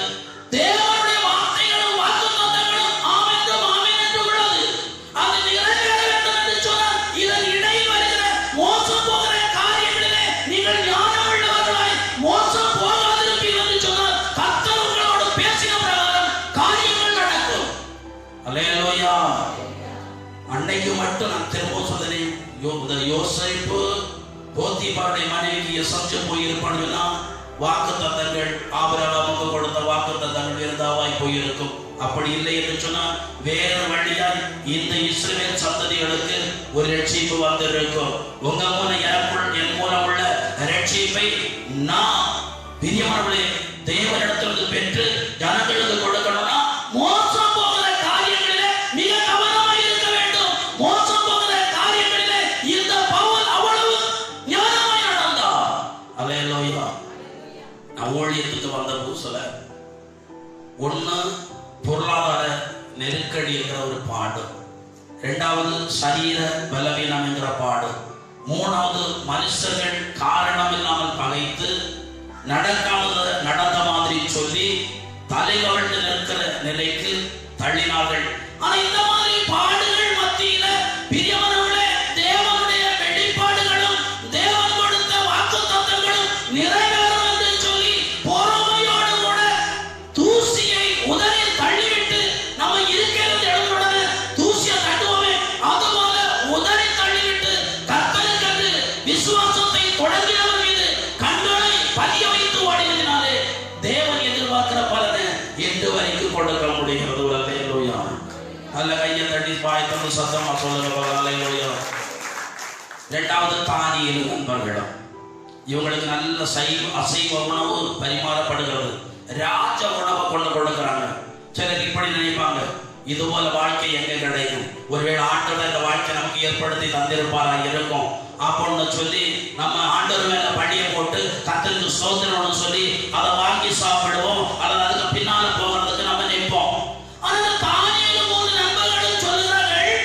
தேவனுடைய வார்த்தைகளும் வாக்குத்தத்தங்களும் ஆம் என்றும் ஆமென் என்று உள்ளது. அது நிறைவேற வேண்டும் என்று சொன்னால் இதன் இடையில் வருகிற மோசம் போகிற காரியங்களிலே நீங்கள் ஞானம் உள்ளவர்களாய் மோசம் போகாதிருப்பீர்கள் என்று சொன்னால் கர்த்தர் உங்களோடு பேசின பிரகாரம் காரியங்கள் நடக்கும். அல்லேலூயா. அன்னைக்கு மட்டும் நான் திரும்ப சொல்றேன், யோசேப்பு போத்திபாருடைய மனைவிக்கு எசஞ்சு போயிருப்பானுன்னா வாக்குத்தத்தங்கள் ஆபிரகாமுக்கு கொடுத்த வாக்குத்தத்தங்கள் விருதாவாய் போயிருக்கும். அப்படி இல்லை என்று சொன்னால் வேற வழியாய் இந்த இஸ்ரவேல் சந்ததிகளுக்கு ஒரு ரட்சிப்பு வந்திருக்கும். உங்க மூலம் என் மூலம் உள்ள ரட்சிப்பை நான் பிரியமானவர்களே தேவனிடத்திலிருந்து பெற்று ஜனங்களுக்கு கொடுக்கணும்னா மோசம் போகிற காரியங்களிலே மிக கவனமாக இருக்க வேண்டும். மோசம் போகிற காரியங்களிலே இந்த பவுல் அவ்வளவு ஞானமாய் நடந்தார். அல்லேலூயா. நான் ஊழியத்துக்கு வந்த புதுசுல ஒண்ணு பொருளாதார நெருக்கடி என்கிற ஒரு பாடு, 2வது சரீர பலவீனம் என்கிற பாடு, 3வது மனுஷர்கள் காரணம் இல்லாமல் பகைத்து நடந்த மாதிரி சொல்லி தலைவர்கள் நிற்கிற நிலைக்கு தள்ளினார்கள். ஆனா இந்த மாதிரி பாடுகள் மத்தியில பிரியமானவர்களே தேவனுடைய வெளிப்பாடுகளும் தேவன் கொடுத்த வாக்குத்தத்தங்களும் நிறைவேறும் என்று சொல்லி பொறுமையோடு கூட தூசியை உதறி தள்ளிவிட்டு நம்ம இருக்கிற இடங்களுடன் தூசியை தட்டுவோமே அதுபோல உதறி தள்ளிவிட்டு கர்த்தருக்கு விசுவாசத்தை தொடங்கினவர் மீது கண்களை பதிய வைத்து ஓடினதினாலே தேவன் எதிர்பார்க்கிற பலனை என்று வரைக்கும் கொடுக்க முடிகிறது. அல்லேலூயா. நல்ல கையை தட்டி பாய் தந்து சத்தமா சொல்லுங்க. அல்லேலூயா. 2வது தானியேல் நண்பர்களும் இவங்களுக்கு நல்ல அசைவ உணவு பரிமாறப்படுகிறது. ராஜ உணவை கொண்டு கொடுக்கிறாங்க. சிலர் இப்படி நினைப்பாங்க, இது போல வாழ்க்கை எங்க கிடைக்கும், ஒருவேளை ஆண்டவர் இந்த வாழ்க்கை நமக்கு ஏற்படுத்தி தந்திருப்பாரா இருக்கும் அப்படின்னு சொல்லி நம்ம ஆண்டவர் மேல படியை போட்டு கர்த்தருக்கு ஸ்தோத்திரம்னு சொல்லி அதை வாங்கி சாப்பிடுவோம். அல்லது அதுக்கு பின்னால போகிறதுக்கு நம்ம நிற்போம். ஆனால் தானியேல் 3 நண்பர்களும் சொல்லுகிறார்கள்,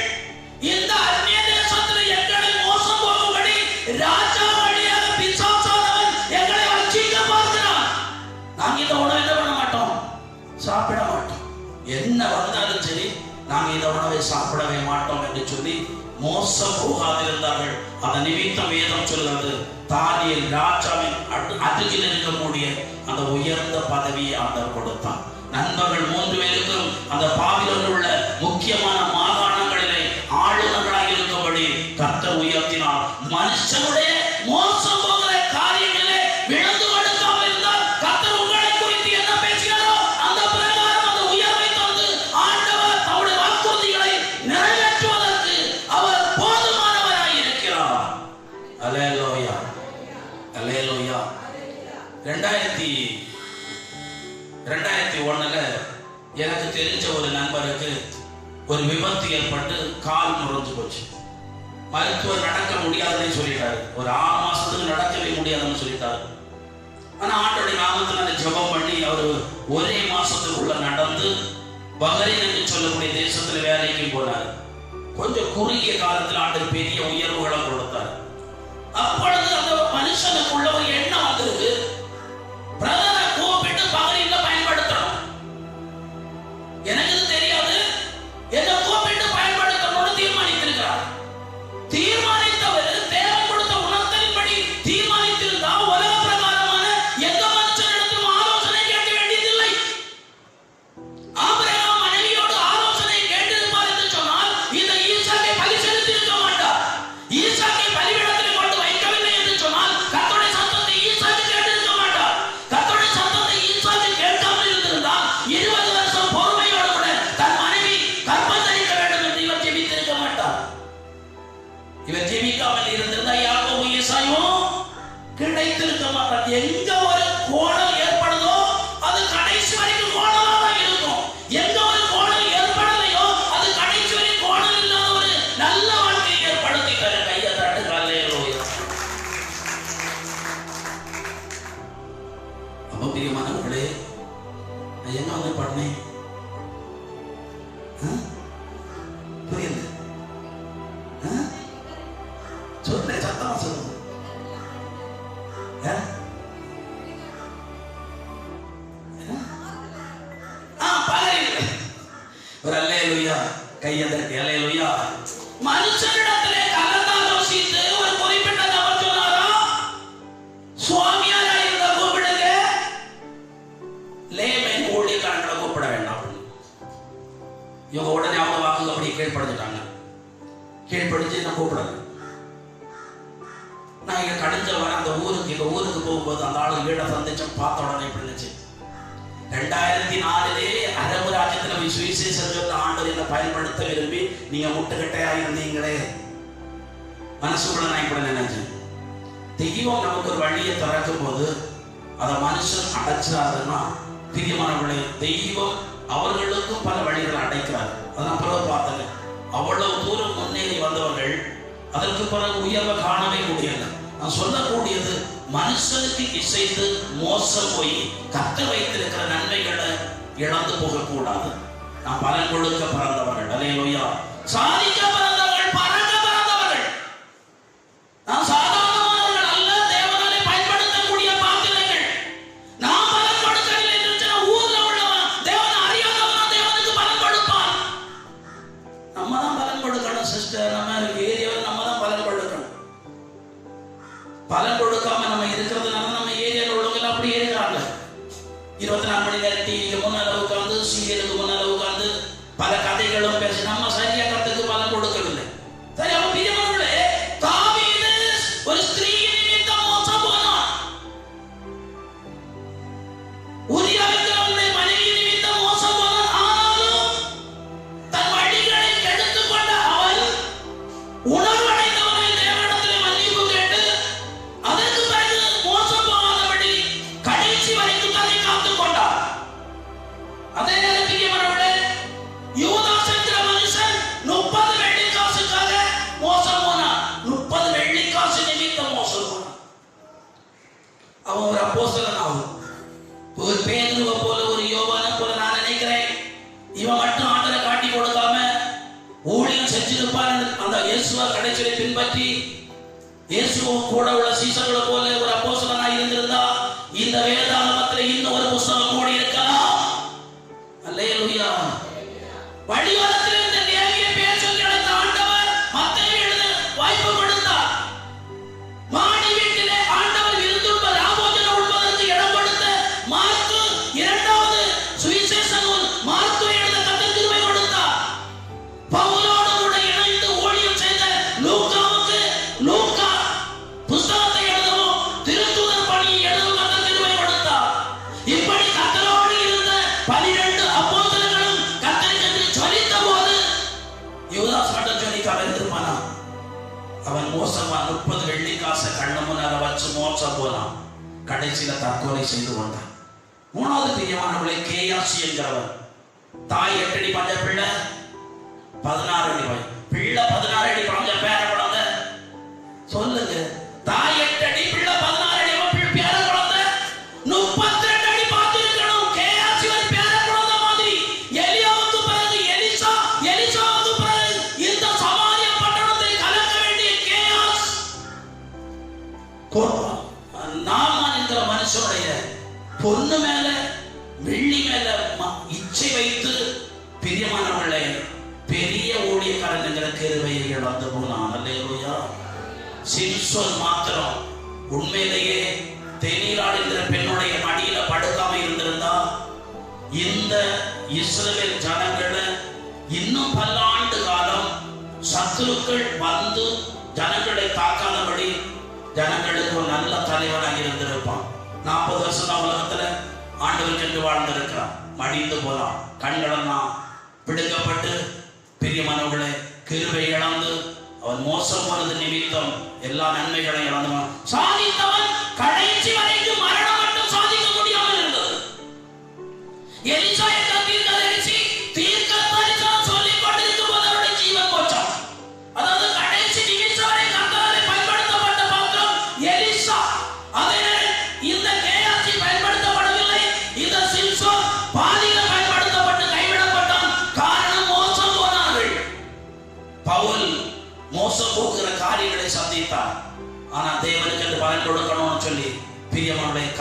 இந்த அந்நிய தேசத்தில் எங்களை மோசம் போகும்படி ராஜா வழியாக பிசாசானவன் எங்களை வஞ்சிக்க பார்க்கிறான். நாங்க இந்த உணவை என்ன பண்ண மாட்டோம், சாப்பிட மாட்டோம். என்ன வந்தாலும் சரி நாங்க இந்த உணவை சாப்பிடவே மாட்டோம் என்று சொல்லி மோசம் போகாதிருந்தார்கள். அதன் நிமித்தம் வேதம் சொல்கிறது, தானியேல் ராஜாவின் அருகில் இருக்கக்கூடிய அந்த உயர்ந்த பதவியை ஆண்டவர் கொடுத்தான். நண்பர்கள் 3 பேருக்கும் அந்த பாபிலோனில் உள்ள முக்கியமான மாகாணங்களிலே ஆளுநர்களாக இருக்கும்படி கர்த்தர் உயர்த்தினார். மனுஷனுடைய மோசம் போகிற காரியங்களிலே விழுந்து கொடுக்காமல் இருந்தால் கர்த்தர் உங்களை குறித்து என்ன பேசினாரோ அந்த பிரகாரம் அந்த உயர்வை தந்து ஆண்டவர் தம்முடைய வாக்குறுதிகளை நிறைவேற்றுவதற்கு அவர் போதுமானவராய் இருக்கிறார். அல்லேலூயா. அல்லேலூயா. 2001 எனக்கு தெரிஞ்ச ஒரு நண்பருக்கு ஒரு விபத்து ஏற்பட்டு கால் முறிஞ்சு போச்சு. மருத்துவர் நடக்க முடியாதுன்னு சொல்லிட்டாரு. ஒரு 6 மாசத்துக்கு நடக்கவே முடியாதுன்னு சொல்லிட்டாரு. ஆனா ஆண்டோடைய நாமத்தில் அந்த ஜெபம் பண்ணி அவர் ஒரே மாசத்துக்குள்ள நடந்து பஹ்ரைன் என்று சொல்லக்கூடிய தேசத்துல வேலைக்கு போனார். கொஞ்சம் குறுகிய காலத்தில் ஆண்டவர் பெரிய உயர்வுகளை கொடுத்தார். அப்பொழுது அந்த மனுஷனுக்குள்ள ஒரு எண்ணம் வந்திருக்கு, பிரதரை கூப்பிட்டு பஹ்ரைன்ல பயன்படுத்தணும். எனக்கு தெரியாது, என்ன கூப்பிட்டு பயன்படுத்தணும்னு தீர்மானித்திருக்கிறார். தீர்மானித்தவர் தேவன் கொடுத்த உணர்த்தலின்படி தீர்மானித்திருந்தால் உலக பிரகாரமான எந்த மனுஷனிடத்திலும் ஆலோசனை கேட்க வேண்டியதில்லை. ஆபிரகாம் மனைவியோடு ஆலோசனை கேட்டிருப்பார் என்று சொன்னால் இந்த ஈசாக்கை பலி செலுத்தியிருக்க மாட்டார். ஈசாக்கை பலிபீடத்தில் கொண்டு வைக்கவில்லை என்று சொன்னால் கர்த்தருடைய சத்தத்தை ஈசாக்கு என்ன வந்து பண்ணே புரியல சொல்ல சத்தமா சொல்லுங்க. ஒரு அல்லேலூயா கையை தட்டி அல்லேலூயா. மனுஷனிடத்திலே கலந்தாலோசித்து ஒரு குறிப்பிட்ட நபர் சொன்னாரா, சுவாமியாரா இருந்த கூப்பிடுங்க, லேமேன் ஊழியக்காரங்களை கூப்பிட வேண்டாம். இவங்க உடனே அவங்க வாக்குங்க அப்படி கீழ்படுத்திட்டாங்க. கீழ்படுத்தி என்ன கூப்பிடல. நான் இங்க கடிஞ்ச வர அந்த ஊருக்கு எங்க ஊருக்கு போகும்போது அந்த ஆளு வீடை சந்திச்ச பார்த்த உடனே இப்படி இருந்துச்சு. 2004 அரபு ராஜ்யத்தில் சுவிசேஷம் சொல்ல ஆண்டவர் என்னை பயன்படுத்த விரும்பி நீங்க முட்டுக்கட்டையா இருந்தீங்களே. மனசுக்குள்ள நான் இப்படி நினைச்சேன், தெய்வம் நமக்கு ஒரு வழியை திறக்கும் போது அதை மனுஷன் அடைச்சிடாதுன்னா பிரியமானவர்களே, தெய்வம் அவர்களுக்கும் பல வழிகளை அடைக்கிறார். அதை நான் பிறகு பார்த்தேன். அவ்வளவு தூரம் முன்னேறி வந்தவர்கள் அதற்கு பிறகு உயர்வை காணவே முடியல. நான் சொல்லக்கூடியது, மனுஷனுக்கு இசைத்து மோசம் போய் கத்த வைத்திருக்கிற நன்மைகளை இழந்து போகக்கூடாது. நாம் பலன் கொடுக்க பிறந்தவர்கள், அல்லேலூயா, சாதிக்க பிறந்தவர்கள், பறக்க பிறந்தவர்கள். நாம் சாதாரணமானவர்கள் அல்ல, தேவனாலே பயன்படுத்தக்கூடிய பாத்திரங்கள். நாம் பலன் கொடுக்கவில்லை என்று ஊர்ல உள்ளவன் தேவனை அறியாதவனா தேவனுக்கு பலன் கொடுப்பான். நம்ம தான் பலன் கொடுக்கணும் சிஸ்டர். நம்ம ஏரியாவில் நம்ம தான் பலன் கொடுக்கணும். பலன் கொடுக்காம நம்ம இருக்கிறதுனால நம்ம ஏரியாவில் உள்ளவங்க அப்படியே இருக்கிறாங்க. 24 மணி நேரம் டிவிக்கு முன்னால உட்கார்ந்து, சீரியலுக்கு முன்னால உட்கார்ந்து பல கதைகளும் பேசி நம்ம சரியா கத்துக்கு பலன் கொடுக்கவில்லை. சரி, அவன் பிரியமானவர்களே, தாவீது ஒரு ஸ்திரீயின் நிமித்தம் மோசம் போனான். உரியாவின் மனைவி நிமித்தம் மோசம் போனான். ஆனாலும் தன் வழிகளை கெடுத்துக் கொண்ட அவன் உணர்வடைந்தவனை தேவனிடத்திலே மன்னிப்பு கேட்டு அதற்கு பிறகு மோசம் போகாதபடி கடைசி வரைக்கும் தன்னை காத்துக் கொண்டார். அதே நேரம் பிரியமானவர்களே, யூதாஸ் என்கிற மனுஷன் 30 வெள்ளிக்காசுக்காக மோசம் போனான். 30 வெள்ளிக்காசு நிமித்தம் மோசம் போனான். அவன் ஒரு அப்போஸ்தலன் ஆகும். ஒரு பேதுருவை போல, ஒரு யோவானை போல நான் நினைக்கிறேன். இவன் மட்டும் ஆண்டரை காட்டி கொடுக்காம ஊழியம் செஞ்சிருப்பார். அந்த இயேசுவை கடைசியை பின்பற்றி இயேசுவும் கூட உள்ள சீசர்களை போல ஒரு அப்போஸ்தலனா இருந்திருந்தா இந்த வேதாகமத்தில் இன்னும் ஒரு புத்தகம் கூடி இருக்கலாம். அல்லேலூயா. வழியோரத்தில் இருந்த தேவியை பேர் சொல்லி அழைத்த ஆண்டவர் மத்தேயு எழுத வாய்ப்பு கொடுத்தார். மாடி வீட்டிலே ஆண்டவர் விருந்துண்ப ராபோஜனம் உண்பதற்கு இடம் கொடுத்த மார்க்கு 2வது சுவிசேஷ நூல் மார்க்கு எழுத கர்த்தர் கிருபை கொடுத்தார். பவுலோடு கூட இணைந்து ஊழியம் செய்த லூக்காவுக்கு லூக்கா புத்தகத்தை எழுதவும் திருத்தூதர் பணியை எழுதவும் கர்த்தர் கிருபை கொடுத்தார். இப்படி கர்த்தரோடு இருந்த 12 அப்போஸ்தலர்களும் கர்த்தருக்கு ஜொலித்த போது யூதாஸ் மட்டும் ஜொலிக்காம இருந்திருப்பானா? அவன் மோசமா 30 வெள்ளிக்காசை கண்ணு முன்னால வச்சு மோசம் போனான். கடைசியில தற்கொலை செய்து கொண்டான். 3வது பிரியமானவர்களே, கேயாசி என்கிறவன் தாய் 8 அடி பஞ்ச பிள்ளை 16 அடி பிள்ளை 16 அடி பஞ்ச பேர குழந்தை. சொல்லுங்க, தாய் 8 அடி பிள்ளை 16 அடி பேர குழந்தை. 32 அடி பார்த்திருக்கணும். கேயாசி ஒரு பேர குழந்தை மாதிரி. எலியாவுக்கு பிறகு எலிசா, எலிசாவுக்கு பிறகு இந்த சமாரிய பட்டணத்தை கலக்க வேண்டிய கேயாஸ் நாமான் என்கிற மனுஷனுடைய பொண்ணு மேல வெள்ளி மேல இச்சை வைத்து பிரியமானவர்களே பெரிய ஊழியக்காரன் என்கிற கிருபையை இழந்து போனான். அல்லேலூயா. சிம்சோன் மாத்திரம் உண்மையிலேயே தெனீராள் என்கிற பெண்ணுடைய மடியில படுக்காம இருந்திருந்தா இந்த இஸ்ரவேல் ஜனங்களை இன்னும் பல்லாண்டு காலம் சத்துருக்கள் வந்து ஜனங்களை தாக்காதபடி ஜனங்களுக்கு ஒரு நல்ல தலைவனாக இருந்திருப்பான். 40 வருஷம் தான் உலகத்துல ஆண்டவருக்கு என்று வாழ்ந்திருக்கிறான். மடிந்து போலாம், கண்களெல்லாம் பிடுங்கப்பட்டு பிரியமானவர்களே கிருபை இழந்து அவன் மோசம் போனது நிமித்தம் எல்லா நன்மைகளையும் இழந்தவன். சாதித்தவன் கடைசி வரைக்கும் மரணம் மட்டும் சாதிக்க முடியாமல் இருந்தது. எலிசா என்ற தீர்க்கதரிசி தீர்க்கதரிசனம் சொல்லிக் கொண்டிருக்கும் போது அவருடைய ஜீவன் போச்சான். அதாவது கடைசி நிமிஷம் வரை கர்த்தராலே பயன்படுத்தப்பட்ட பாத்திரம் எலிசா. அதே இந்த கேயாசி பயன்படுத்தப்படவில்லை. இந்த சிம்சோன் பாதி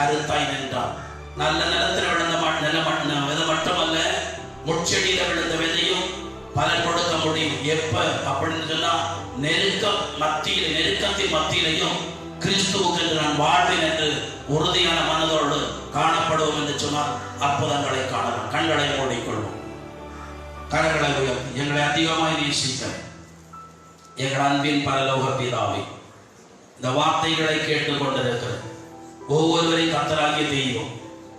கருத்தாய் நின்றான். நல்ல நிலத்தில் விழுந்த விதை மட்டுமல்ல, முட்செடியில விழுந்த விதையும் பலன் கொடுக்க முடியும். எப்ப அப்படின்னு சொன்னா, நெருக்கத்தின் மத்தியிலையும் கிறிஸ்துவுக்கு என்று நான் வாழ்வேன் என்று உறுதியான மனதோடு காணப்படுவோம் என்று சொன்னால் அற்புதங்களை காணலாம். கண்களை மூடிக்கொள்வோம், கரங்களை உயர்த்தி எங்களை அதிகமாய் நேசிக்க எங்கள் அன்பின் பரலோக பிதாவே, இந்த வார்த்தைகளை கேட்டுக்கொண்டிருக்கிற ஒவ்வொருவரையும் கர்த்தராகிய தெய்வம்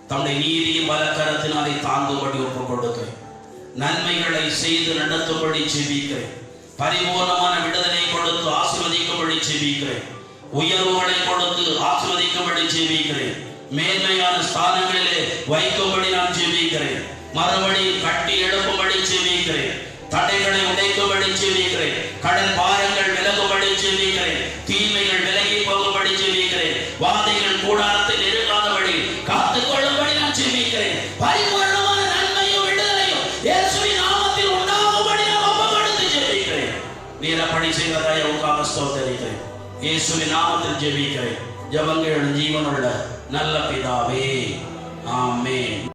தம்முடைய நீதியின் பலக்கரத்தினாலே தாங்கும்படி ஒப்புக் கொடுக்கிறேன். நன்மைகளை செய்து நடத்தும்படி ஜெபிக்கிறேன். பரிபூர்ணமான விடுதலை கொடுத்து ஆசீர்வதிக்கும்படி ஜெபிக்கிறேன். உயர்வுகளை கொடுத்து ஆசீர்வதிக்கும்படி ஜெபிக்கிறேன். மேன்மையான ஸ்தானங்களிலே வைக்கும்படி நான் ஜெபிக்கிறேன். மறுபடியும் கட்டி எழுப்பும்படி ஜெபிக்கிறேன். தடைகளை உடைக்கும்படி ஜெபிக்கிறேன். கடன் பாரங்கள் விலகும்படி ஜெபிக்கிறேன். தீமைகள் விலகி போகும்படி ஜெபிக்கிறேன். வாதைகள் கூடாரத்தை நெருங்காதபடி காத்துக்கொள்ளும்படி நான் ஜெபிக்கிறேன். பரிபூர்ணமான நன்மையும் விடுதலையும் இயேசுவின் நாமத்தில் உண்டாகும்படி நான் ஒப்புக்கொடுத்து ஜெபிக்கிறேன். நீரப்படி செய்வதை உங்களுக்காக ஸ்தோத்திரிக்கிறேன். இயேசுவின் நாமத்தில் ஜெபிக்கிறேன். ஜெபங்கள் ஜீவனுள்ள நல்ல பிதாவே, ஆமென்.